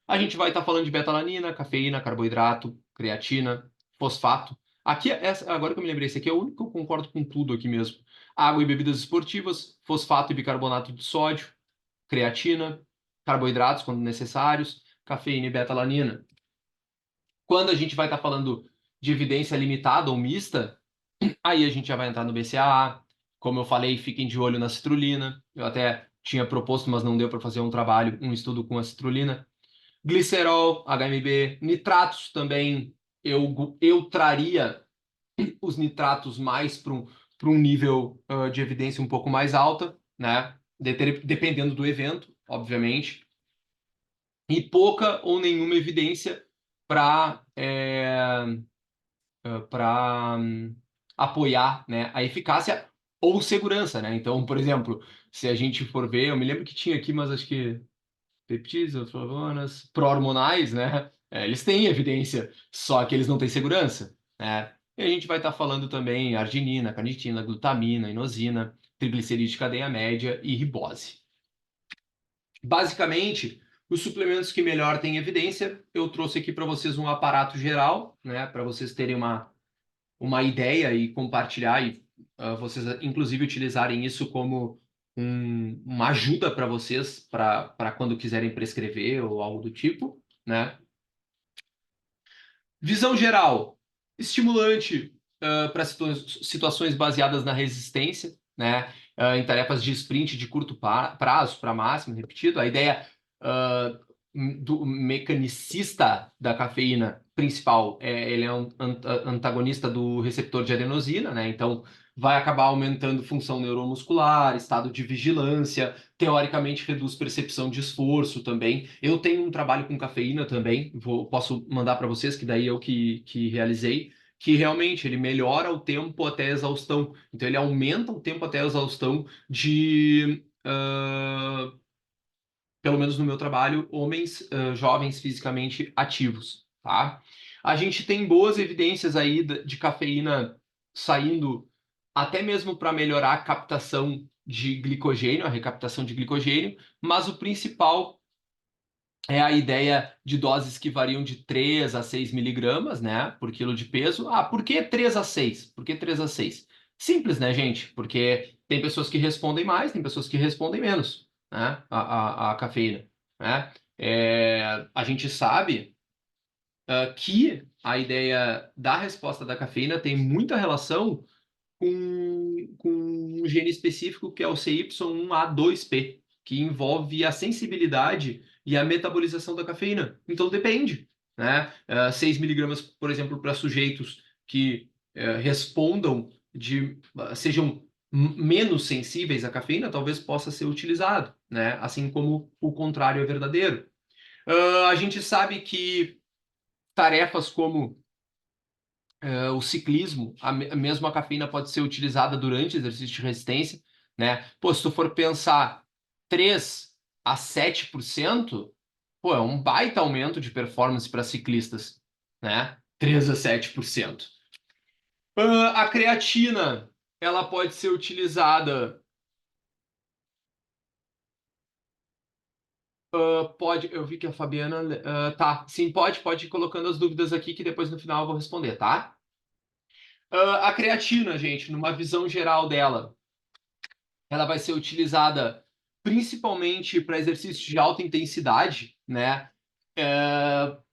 A gente vai estar falando de betalanina, cafeína, carboidrato, creatina, fosfato. Aqui, agora que eu me lembrei, esse aqui é o único que eu concordo com tudo aqui mesmo. Água e bebidas esportivas, fosfato e bicarbonato de sódio, creatina, carboidratos quando necessários, cafeína e betalanina. Quando a gente vai estar falando de evidência limitada ou mista, aí a gente já vai entrar no BCAA. Como eu falei, fiquem de olho na citrulina. Eu até tinha proposto, mas não deu para fazer um estudo com a citrulina. Glicerol, HMB, nitratos também, eu traria os nitratos mais para um nível de evidência um pouco mais alta, né? Dependendo do evento, obviamente. E pouca ou nenhuma evidência para para apoiar, né, a eficácia ou segurança, né? Então, por exemplo, se a gente for ver, eu me lembro que tinha aqui, mas acho que peptídeos, flavonas, pró-hormonais, né? Eles têm evidência, só que eles não têm segurança, né? E a gente vai estar falando também arginina, carnitina, glutamina, inosina, triglicerídeo de cadeia média e ribose. Basicamente, os suplementos que melhor têm evidência, eu trouxe aqui para vocês um aparato geral, né? Para vocês terem uma ideia e compartilhar e vocês, inclusive, utilizarem isso como uma ajuda para vocês, para quando quiserem prescrever ou algo do tipo, né? Visão geral, estimulante para situações baseadas na resistência, né? Em tarefas de sprint de curto prazo para máximo, repetido. A ideia uh, do mecanicista da cafeína principal ele é um antagonista do receptor de adenosina, né? Então vai acabar aumentando função neuromuscular, estado de vigilância, teoricamente reduz percepção de esforço também. Eu tenho um trabalho com cafeína também, posso mandar para vocês, que daí eu que realizei, que realmente ele melhora o tempo até a exaustão. Então ele aumenta o tempo até a exaustão de, pelo menos no meu trabalho, homens jovens fisicamente ativos, tá? A gente tem boas evidências aí de cafeína saindo até mesmo para melhorar a captação de glicogênio, a recaptação de glicogênio, mas o principal é a ideia de doses que variam de 3 a 6 miligramas, né, por quilo de peso. Ah, por que 3 a 6? Por que 3 a 6? Simples, né, gente? Porque tem pessoas que respondem mais, tem pessoas que respondem menos, né, a cafeína, né? A gente sabe que a ideia da resposta da cafeína tem muita relação com um gene específico que é o CY1A2P, que envolve a sensibilidade e a metabolização da cafeína. Então depende, né? 6 miligramas, por exemplo, para sujeitos que respondam sejam menos sensíveis à cafeína, talvez possa ser utilizado, né? Assim como o contrário é verdadeiro. A gente sabe que tarefas como o ciclismo, mesmo a cafeína pode ser utilizada durante exercício de resistência, né? Pô, se tu for pensar 3 a 7%, pô, é um baita aumento de performance para ciclistas, né? 3 a 7%. A creatina, ela pode ser utilizada, pode, eu vi que a Fabiana, tá, sim, pode ir colocando as dúvidas aqui que depois no final eu vou responder, tá? A creatina, gente, numa visão geral dela, ela vai ser utilizada principalmente para exercícios de alta intensidade, né?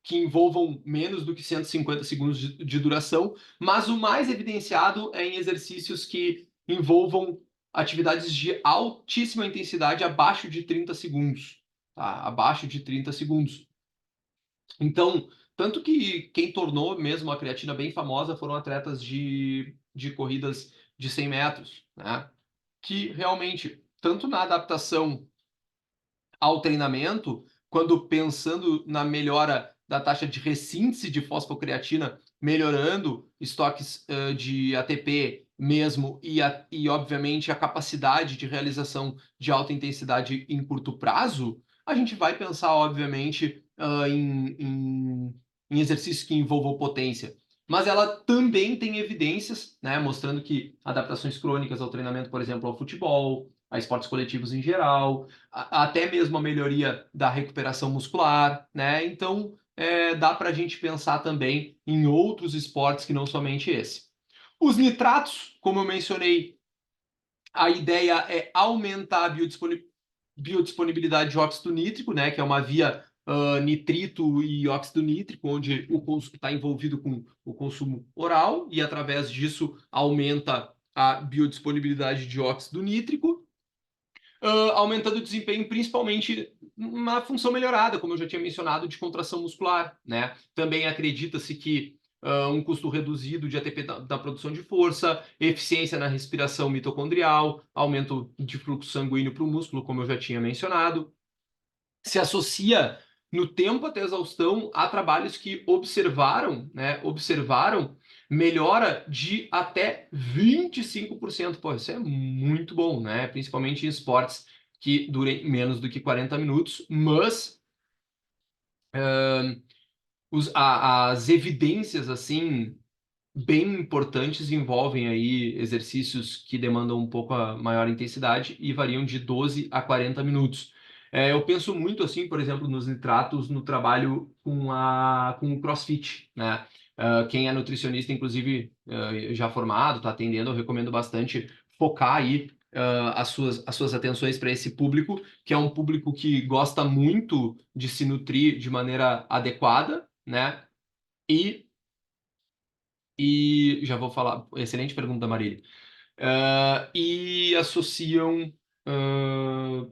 Que envolvam menos do que 150 segundos de duração, mas o mais evidenciado é em exercícios que envolvam atividades de altíssima intensidade abaixo de 30 segundos, tá? Abaixo de 30 segundos. Então, tanto que quem tornou mesmo a creatina bem famosa foram atletas de corridas de 100 metros, né? Que realmente, tanto na adaptação ao treinamento, quando pensando na melhora da taxa de ressíntese de fosfocreatina, melhorando estoques de ATP mesmo e, obviamente, a capacidade de realização de alta intensidade em curto prazo, a gente vai pensar, obviamente, em exercícios que envolvam potência. Mas ela também tem evidências, né, mostrando que adaptações crônicas ao treinamento, por exemplo, ao futebol, a esportes coletivos em geral, até mesmo a melhoria da recuperação muscular, né? Então, dá para a gente pensar também em outros esportes que não somente esse. Os nitratos, como eu mencionei, a ideia é aumentar a biodisponibilidade de óxido nítrico, né? Que é uma via nitrito e óxido nítrico, onde o consumo está envolvido com o consumo oral e através disso aumenta a biodisponibilidade de óxido nítrico, aumentando o desempenho, principalmente uma função melhorada, como eu já tinha mencionado, de contração muscular, né? Também acredita-se que um custo reduzido de ATP da produção de força, eficiência na respiração mitocondrial, aumento de fluxo sanguíneo para o músculo, como eu já tinha mencionado, se associa no tempo até exaustão a trabalhos que observaram, né? Observaram melhora de até 25%. Pô, isso é muito bom, né? Principalmente em esportes que durem menos do que 40 minutos, mas as evidências, assim, bem importantes envolvem aí exercícios que demandam um pouco a maior intensidade e variam de 12 a 40 minutos. Eu penso muito assim, por exemplo, nos nitratos no trabalho com o CrossFit, né? Quem é nutricionista, inclusive, já formado, está atendendo, eu recomendo bastante focar aí as suas atenções para esse público, que é um público que gosta muito de se nutrir de maneira adequada, né? E já vou falar, excelente pergunta, Marília. E associam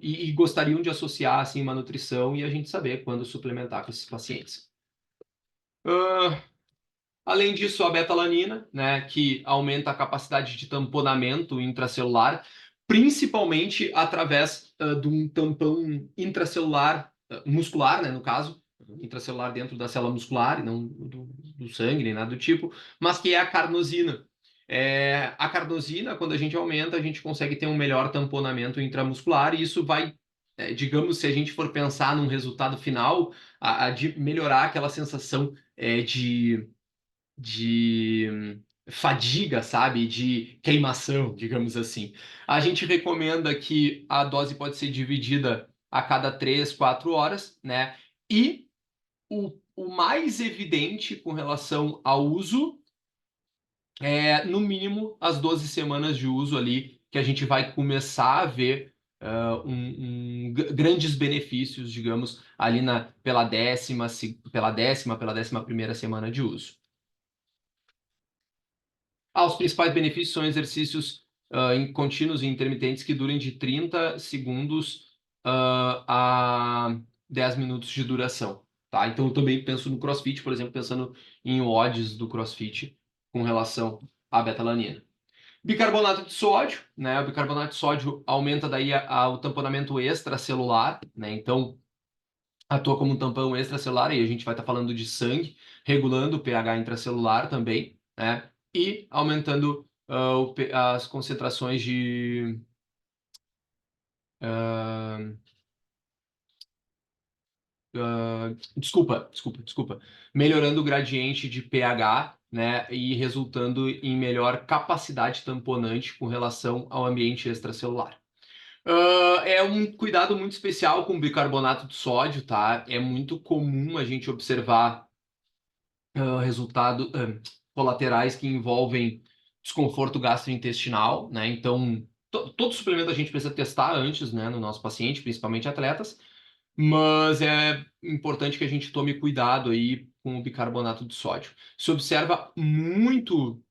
e gostariam de associar assim uma nutrição e a gente saber quando suplementar com esses pacientes. Além disso, a betalanina, né, que aumenta a capacidade de tamponamento intracelular, principalmente através de um tampão intracelular muscular, né, no caso, intracelular dentro da célula muscular e não do sangue nem nada do tipo, mas que é a carnosina. A carnosina, quando a gente aumenta, a gente consegue ter um melhor tamponamento intramuscular e isso vai, digamos, se a gente for pensar num resultado final, de melhorar aquela sensação de fadiga, sabe? De queimação, digamos assim. A gente recomenda que a dose pode ser dividida a cada 3, 4 horas, né? E o mais evidente com relação ao uso no mínimo, as 12 semanas de uso ali, que a gente vai começar a ver grandes benefícios, digamos, ali pela décima primeira semana de uso. Os principais benefícios são exercícios contínuos e intermitentes que durem de 30 segundos a 10 minutos de duração. Tá? Então, eu também penso no CrossFit, por exemplo, pensando em odds do CrossFit com relação à betalanina. Bicarbonato de sódio, né? O bicarbonato de sódio aumenta daí o tamponamento extracelular, né? Então, atua como um tampão extracelular, e a gente vai estar falando de sangue, regulando o pH intracelular também, né? E aumentando as concentrações de. Desculpa. Melhorando o gradiente de pH, né? E resultando em melhor capacidade tamponante com relação ao ambiente extracelular. É um cuidado muito especial com bicarbonato de sódio, tá? É muito comum a gente observar resultados colaterais que envolvem desconforto gastrointestinal, né? Então, todo suplemento a gente precisa testar antes, né, no nosso paciente, principalmente atletas, mas é importante que a gente tome cuidado aí com o bicarbonato de sódio. Se observa muito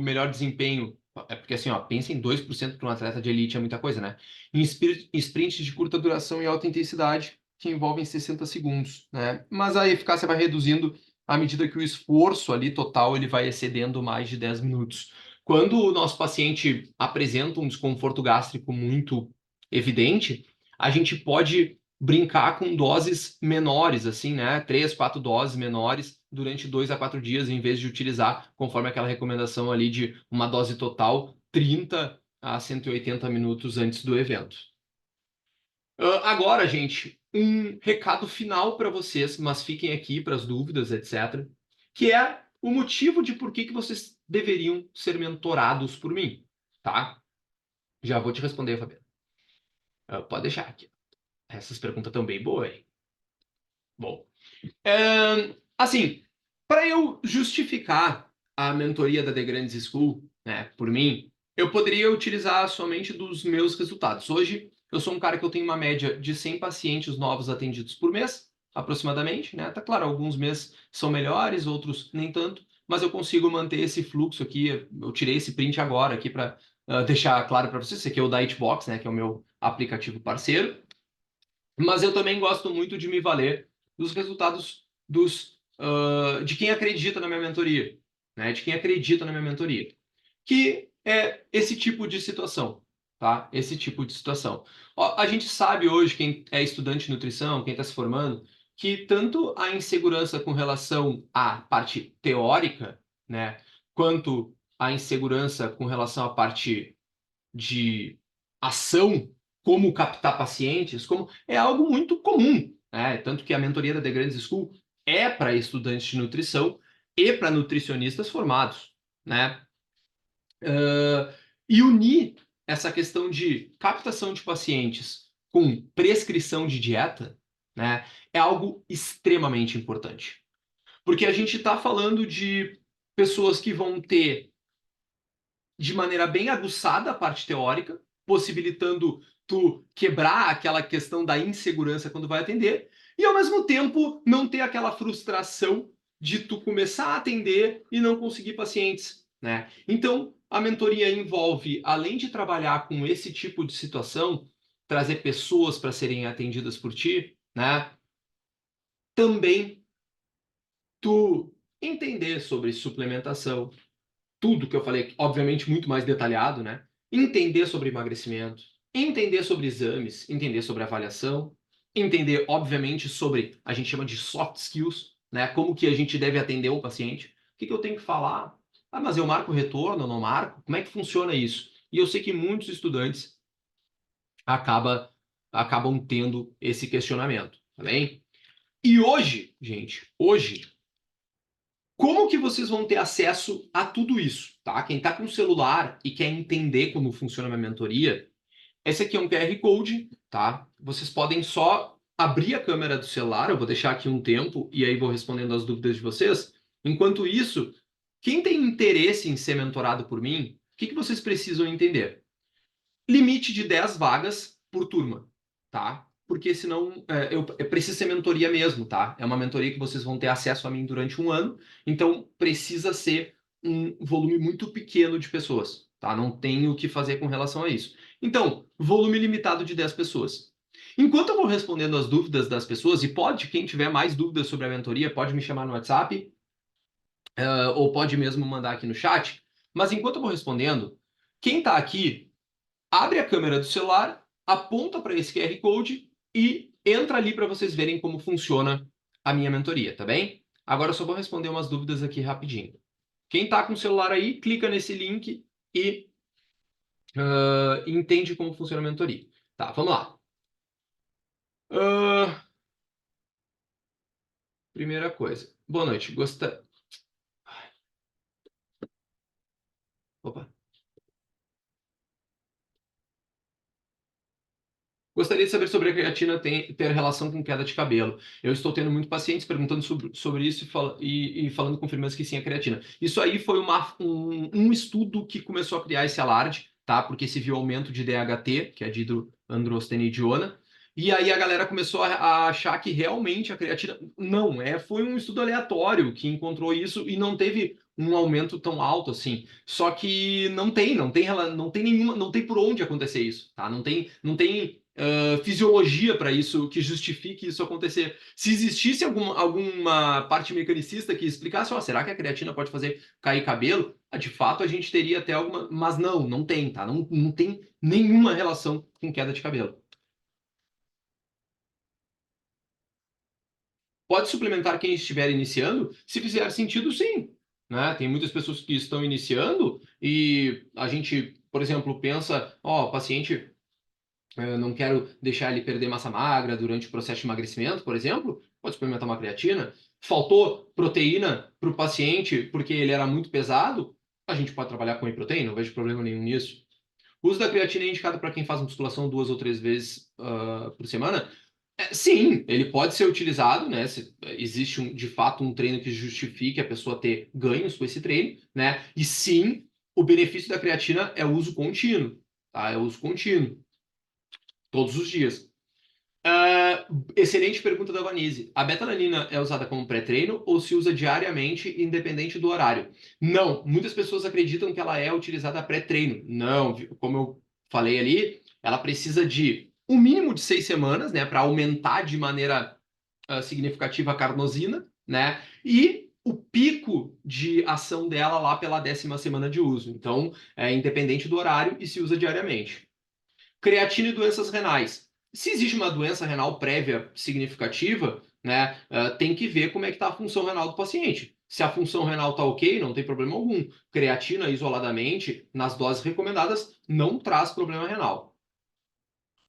melhor desempenho. Porque assim, ó, pensa em 2% para um atleta de elite, é muita coisa, né? Em sprints de curta duração e alta intensidade, que envolvem 60 segundos, né? Mas a eficácia vai reduzindo à medida que o esforço ali total ele vai excedendo mais de 10 minutos. Quando o nosso paciente apresenta um desconforto gástrico muito evidente, a gente pode brincar com doses menores, assim, né? 3, 4 doses menores durante 2 a 4 dias, em vez de utilizar, conforme aquela recomendação ali de uma dose total, 30 a 180 minutos antes do evento. Agora, gente, um recado final para vocês, mas fiquem aqui para as dúvidas, etc., que é o motivo de por que vocês deveriam ser mentorados por mim, tá? Já vou te responder, Fabiano. Pode deixar aqui. Essas perguntas estão bem boas, hein? Bom, assim, para eu justificar a mentoria da The Grandes School, né, por mim, eu poderia utilizar somente dos meus resultados. Hoje, eu sou um cara que eu tenho uma média de 100 pacientes novos atendidos por mês, aproximadamente, né? Tá claro, alguns meses são melhores, outros nem tanto, mas eu consigo manter esse fluxo aqui. Eu tirei esse print agora aqui para deixar claro para vocês. Esse aqui é o Dietbox, né, que é o meu aplicativo parceiro. Mas eu também gosto muito de me valer dos resultados de quem acredita na minha mentoria, né? De quem acredita na minha mentoria. Que é esse tipo de situação, tá? Esse tipo de situação. A gente sabe hoje, quem é estudante de nutrição, quem está se formando, que tanto a insegurança com relação à parte teórica, né? Quanto a insegurança com relação à parte de ação como captar pacientes, como é algo muito comum, né? Tanto que a mentoria da The Grandes School é para estudantes de nutrição e para nutricionistas formados, né? E unir essa questão de captação de pacientes com prescrição de dieta, né, é algo extremamente importante. Porque a gente está falando de pessoas que vão ter, de maneira bem aguçada, a parte teórica, possibilitando tu quebrar aquela questão da insegurança quando vai atender, e ao mesmo tempo não ter aquela frustração de tu começar a atender e não conseguir pacientes, né? Então, a mentoria envolve, além de trabalhar com esse tipo de situação, trazer pessoas para serem atendidas por ti, né? Também tu entender sobre suplementação, tudo que eu falei, obviamente muito mais detalhado, né? Entender sobre emagrecimento, entender sobre exames, entender sobre avaliação, entender, obviamente, sobre, a gente chama de soft skills, né? Como que a gente deve atender o paciente, o que que eu tenho que falar, ah, mas eu marco retorno, eu não marco? Como é que funciona isso? E eu sei que muitos estudantes acaba, acabam tendo esse questionamento, tá bem? E hoje, gente, hoje como que vocês vão ter acesso a tudo isso, tá? Quem está com celular e quer entender como funciona a minha mentoria, esse aqui é um QR Code, tá? Vocês podem só abrir a câmera do celular, eu vou deixar aqui um tempo e aí vou respondendo as dúvidas de vocês. Enquanto isso, quem tem interesse em ser mentorado por mim, o que que vocês precisam entender? Limite de 10 vagas por turma, tá? Porque senão eu preciso ser mentoria mesmo, tá? É uma mentoria que vocês vão ter acesso a mim durante um ano, então precisa ser um volume muito pequeno de pessoas, tá? Não tenho o que fazer com relação a isso. Então, volume limitado de 10 pessoas. Enquanto eu vou respondendo as dúvidas das pessoas, e pode, quem tiver mais dúvidas sobre a mentoria, pode me chamar no WhatsApp, ou pode mesmo mandar aqui no chat, mas enquanto eu vou respondendo, quem está aqui abre a câmera do celular, aponta para esse QR Code e entra ali para vocês verem como funciona a minha mentoria, tá bem? Agora eu só vou responder umas dúvidas aqui rapidinho. Quem está com o celular aí, clica nesse link e entende como funciona a mentoria. Tá, vamos lá. Primeira coisa. Boa noite. Opa. Gostaria de saber sobre a creatina ter relação com queda de cabelo. Eu estou tendo muitos pacientes perguntando sobre isso e falando com firmeza que sim, a creatina. Isso aí foi um estudo que começou a criar esse alarde, tá? Porque se viu aumento de DHT, que é dihidroandrostenediona, e aí a galera começou a achar que realmente a creatina... Não, foi um estudo aleatório que encontrou isso e não teve um aumento tão alto assim. Só que não tem nenhuma, não tem por onde acontecer isso, tá? Não tem fisiologia para isso que justifique isso acontecer. Se existisse alguma parte mecanicista que explicasse, será que a creatina pode fazer cair cabelo? De fato, a gente teria até alguma, mas não tem, tá? Não tem nenhuma relação com queda de cabelo. Pode suplementar quem estiver iniciando? Se fizer sentido, sim. Né? Tem muitas pessoas que estão iniciando e a gente, por exemplo, pensa, o paciente não quero deixar ele perder massa magra durante o processo de emagrecimento, por exemplo, pode suplementar uma creatina. Faltou proteína para o paciente porque ele era muito pesado, a gente pode trabalhar com whey protein, não vejo problema nenhum nisso. O uso da creatina é indicado para quem faz musculação 2 ou 3 vezes por semana? Sim, ele pode ser utilizado, né? Se existe de fato um treino que justifique a pessoa ter ganhos com esse treino, né? E sim, o benefício da creatina é o uso contínuo, tá? É o uso contínuo, todos os dias. Excelente pergunta da Vanise. A betalanina é usada como pré-treino ou se usa diariamente, independente do horário? Não, muitas pessoas acreditam que ela é utilizada pré-treino. Não, como eu falei ali, ela precisa de um mínimo de 6 semanas, né, para aumentar de maneira significativa a carnosina, né? E o pico de ação dela lá pela 10ª semana de uso. Então, é independente do horário e se usa diariamente. Creatina e doenças renais. Se existe uma doença renal prévia significativa, né, tem que ver como é que está a função renal do paciente. Se a função renal está ok, não tem problema algum. Creatina isoladamente, nas doses recomendadas, não traz problema renal.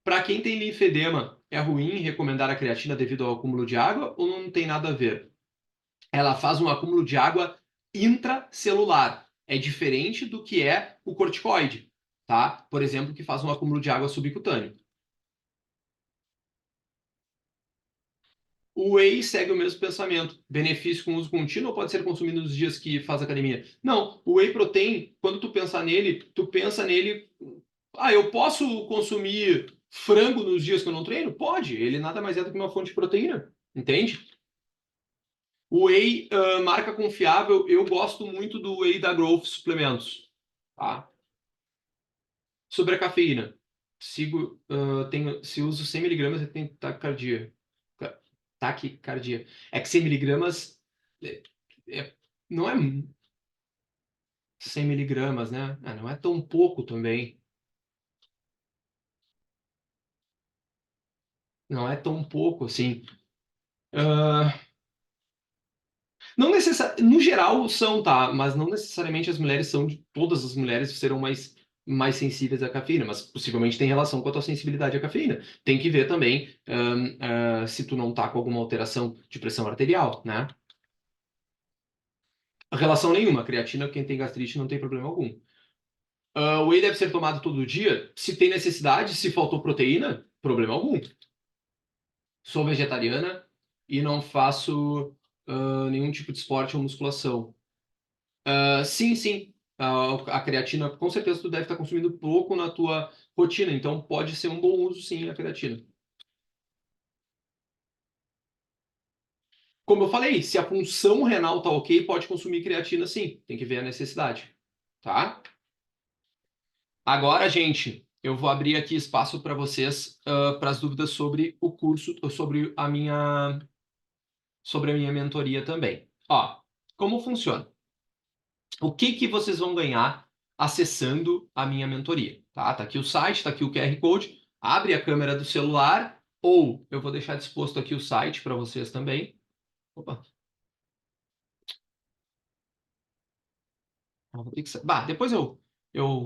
Para quem tem linfedema, é ruim recomendar a creatina devido ao acúmulo de água ou não tem nada a ver? Ela faz um acúmulo de água intracelular. É diferente do que é o corticoide, tá? Por exemplo, que faz um acúmulo de água subcutâneo. O whey segue o mesmo pensamento. Benefício com uso contínuo ou pode ser consumido nos dias que faz academia? Não, o whey protein, quando tu pensa nele, eu posso consumir frango nos dias que eu não treino? Pode, ele nada mais é do que uma fonte de proteína, entende? O whey, marca confiável, eu gosto muito do whey da Growth Suplementos, tá? Sobre a cafeína, se uso 100 miligramas, eu tenho taquicardia. Taquicardia. É que 100 miligramas é, não é 100 miligramas, né? Não é tão pouco também. Não é tão pouco assim. Ah, não no geral são, tá? Mas não necessariamente as mulheres são, todas as mulheres serão mais sensíveis à cafeína, mas possivelmente tem relação com a tua sensibilidade à cafeína. Tem que ver também se tu não tá com alguma alteração de pressão arterial, né? Relação nenhuma. Creatina, quem tem gastrite não tem problema algum. O whey deve ser tomado todo dia? Se tem necessidade, se faltou proteína, problema algum. Sou vegetariana e não faço nenhum tipo de esporte ou musculação. Sim, sim. A creatina, com certeza, tu deve estar consumindo pouco na tua rotina, então pode ser um bom uso, sim, a creatina. Como eu falei, se a função renal tá ok, pode consumir creatina, sim. Tem que ver a necessidade, tá? Agora, gente, eu vou abrir aqui espaço para vocês, para as dúvidas sobre o curso, sobre a minha mentoria também. Ó, como funciona? O que que vocês vão ganhar acessando a minha mentoria, tá? Tá aqui o site, tá aqui o QR Code. Abre a câmera do celular ou eu vou deixar disposto aqui o site para vocês também. Opa. Vou ter que... depois eu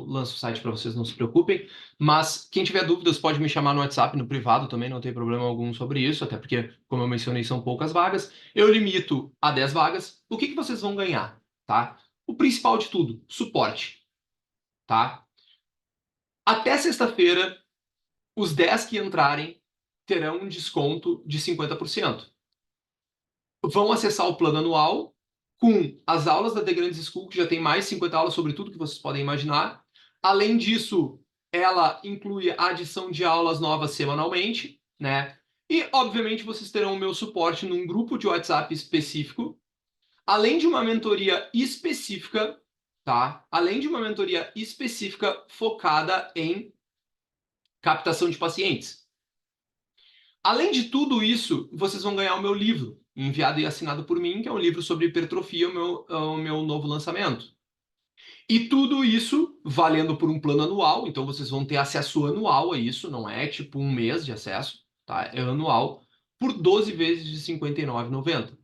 lanço o site para vocês, não se preocupem. Mas quem tiver dúvidas pode me chamar no WhatsApp, no privado também, não tem problema algum sobre isso, até porque, como eu mencionei, são poucas vagas. Eu limito a 10 vagas. O que que vocês vão ganhar, tá? O principal de tudo, suporte, tá? Até sexta-feira, os 10 que entrarem terão um desconto de 50%. Vão acessar o plano anual com as aulas da The Grand School, que já tem mais de 50 aulas sobre tudo que vocês podem imaginar. Além disso, ela inclui a adição de aulas novas semanalmente, né? E, obviamente, vocês terão o meu suporte num grupo de WhatsApp específico, além de uma mentoria específica, tá? Além de uma mentoria específica focada em captação de pacientes. Além de tudo isso, vocês vão ganhar o meu livro, enviado e assinado por mim, que é um livro sobre hipertrofia, o meu novo lançamento. E tudo isso valendo por um plano anual, então vocês vão ter acesso anual a isso, não é tipo um mês de acesso, tá? É anual, por 12 vezes de R$ 59,90.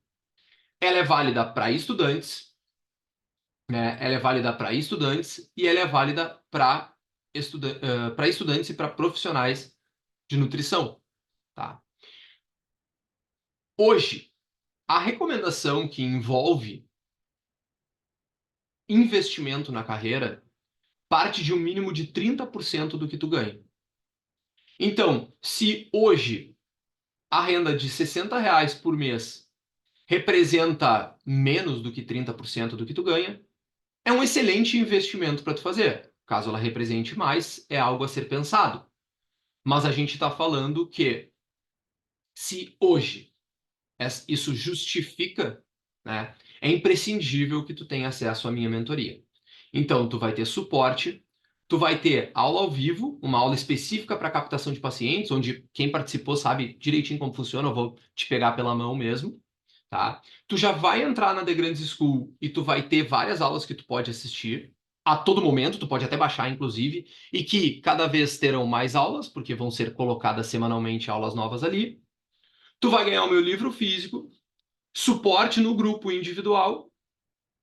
Ela é válida para estudantes, né? Ela é válida para estudantes e ela é válida para estudantes e para profissionais de nutrição, tá? Hoje, a recomendação que envolve investimento na carreira parte de um mínimo de 30% do que tu ganha. Então, se hoje a renda de R$ 60 por mês representa menos do que 30% do que tu ganha, é um excelente investimento para tu fazer. Caso ela represente mais, é algo a ser pensado. Mas a gente está falando que se hoje isso justifica, né, é imprescindível que tu tenha acesso à minha mentoria. Então, tu vai ter suporte, tu vai ter aula ao vivo, uma aula específica para captação de pacientes, onde quem participou sabe direitinho como funciona, eu vou te pegar pela mão mesmo, tá? Tu já vai entrar na The Grand School e tu vai ter várias aulas que tu pode assistir a todo momento, tu pode até baixar, inclusive, e que cada vez terão mais aulas, porque vão ser colocadas semanalmente aulas novas ali. Tu vai ganhar o meu livro físico, suporte no grupo individual,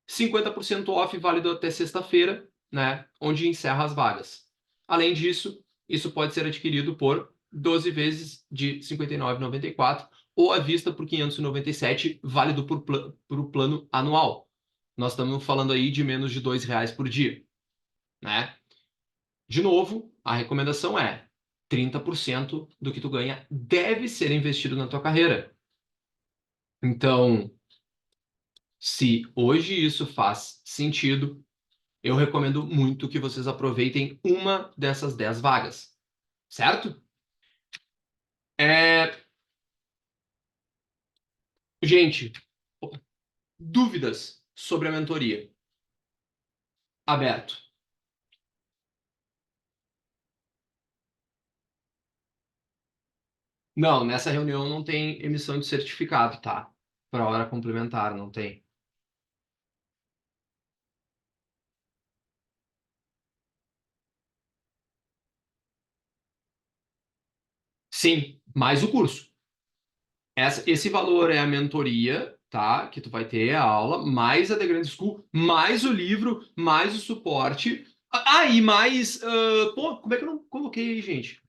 50% off válido até sexta-feira, né? Onde encerra as vagas. Além disso, isso pode ser adquirido por 12 vezes de R$ 59,94 ou à vista por R$ 597, válido por o plano anual. Nós estamos falando aí de menos de R$ 2 por dia, né? De novo, a recomendação é 30% do que tu ganha deve ser investido na tua carreira. Então, se hoje isso faz sentido, eu recomendo muito que vocês aproveitem uma dessas 10 vagas, certo? Gente, dúvidas sobre a mentoria? Aberto. Não, nessa reunião não tem emissão de certificado, tá? Para hora complementar, não tem. Sim, mais o curso. Esse valor é a mentoria, tá? Que tu vai ter a aula, mais a The Grand School, mais o livro, mais o suporte. E mais. Pô, como é que eu não coloquei aí, gente?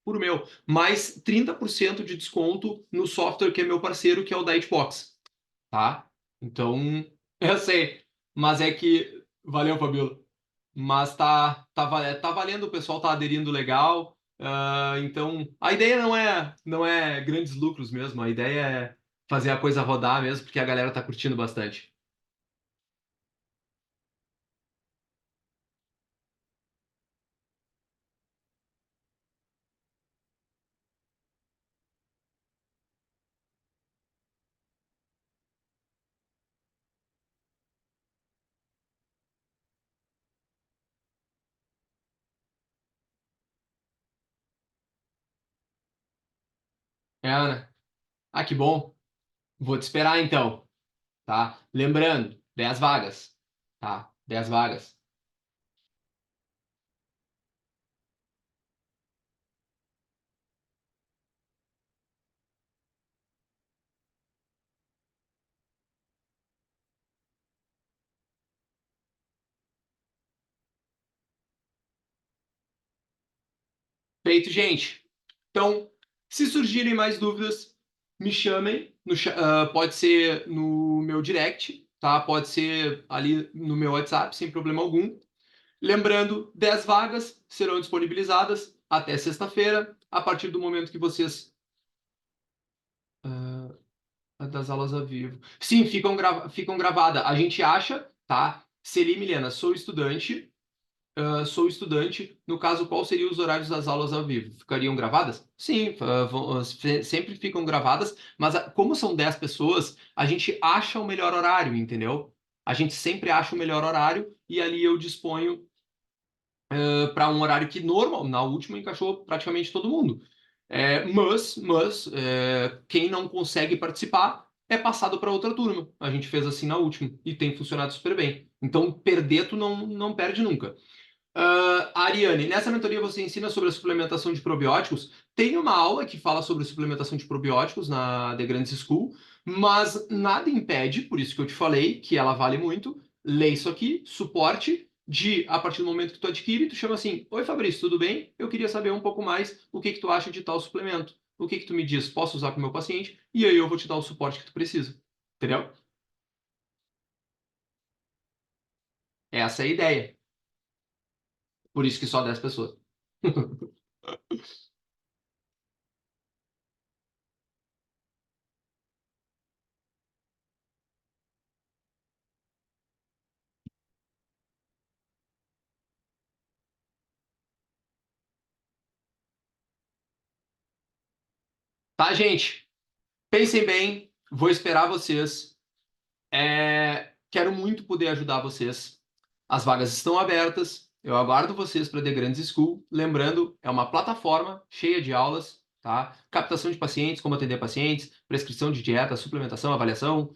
Por meu. Mais 30% de desconto no software que é meu parceiro, que é o Dightbox, tá? Então, eu sei. Mas é que. Valeu, Fabiola. Mas tá valendo, o pessoal tá aderindo legal. Então, a ideia não é grandes lucros mesmo, a ideia é fazer a coisa rodar mesmo, porque a galera tá curtindo bastante. É, Ana? Ah, que bom. Vou te esperar então, tá? Lembrando, 10 vagas, tá? 10 vagas. Feito, gente. Então, se surgirem mais dúvidas, me chamem. Pode ser no meu direct, tá? Pode ser ali no meu WhatsApp, sem problema algum. Lembrando, 10 vagas serão disponibilizadas até sexta-feira, a partir do momento que vocês. Das aulas ao vivo. Sim, ficam gravadas. A gente acha, tá? Celi Milena, sou estudante. Sou estudante. No caso, qual seriam os horários das aulas ao vivo? Ficariam gravadas? Sim, sempre ficam gravadas, mas como são 10 pessoas, a gente acha o melhor horário, entendeu? A gente sempre acha o melhor horário e ali eu disponho para um horário que normal, na última encaixou praticamente todo mundo. Quem não consegue participar é passado para outra turma. A gente fez assim na última e tem funcionado super bem. Então, perder tu não perde nunca. Ariane, nessa mentoria você ensina sobre a suplementação de probióticos. Tem uma aula que fala sobre suplementação de probióticos na The Grand School, mas nada impede, por isso que eu te falei, que ela vale muito. Lê isso aqui, suporte, a partir do momento que tu adquire, tu chama assim: Oi, Fabrício, tudo bem? Eu queria saber um pouco mais o que que tu acha de tal suplemento. O que que tu me diz? Posso usar com o meu paciente? E aí eu vou te dar o suporte que tu precisa. Entendeu? Essa é a ideia. Por isso que só 10 pessoas. Tá, gente? Pensem bem, vou esperar vocês. Quero muito poder ajudar vocês. As vagas estão abertas. Eu aguardo vocês para The Grand School. Lembrando, é uma plataforma cheia de aulas, tá? Captação de pacientes, como atender pacientes, prescrição de dieta, suplementação, avaliação,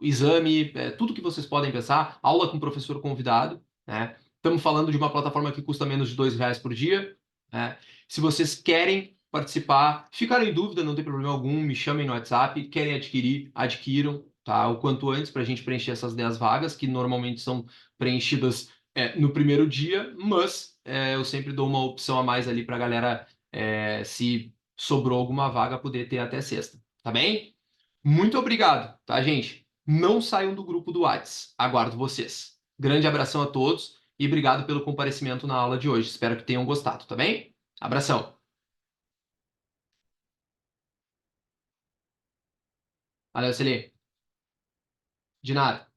exame, tudo que vocês podem pensar. Aula com professor convidado, né? Estamos falando de uma plataforma que custa menos de R$ 2 por dia, né? Se vocês querem participar, ficarem em dúvida, não tem problema algum, me chamem no WhatsApp, querem adquirir, adquiram, tá? O quanto antes para a gente preencher essas 10 vagas, que normalmente são preenchidas no primeiro dia, mas eu sempre dou uma opção a mais ali para a galera se sobrou alguma vaga, poder ter até sexta, tá bem? Muito obrigado, tá, gente? Não saiam do grupo do Whats. Aguardo vocês. Grande abração a todos e obrigado pelo comparecimento na aula de hoje. Espero que tenham gostado, tá bem? Abração. Valeu, Celie. De nada.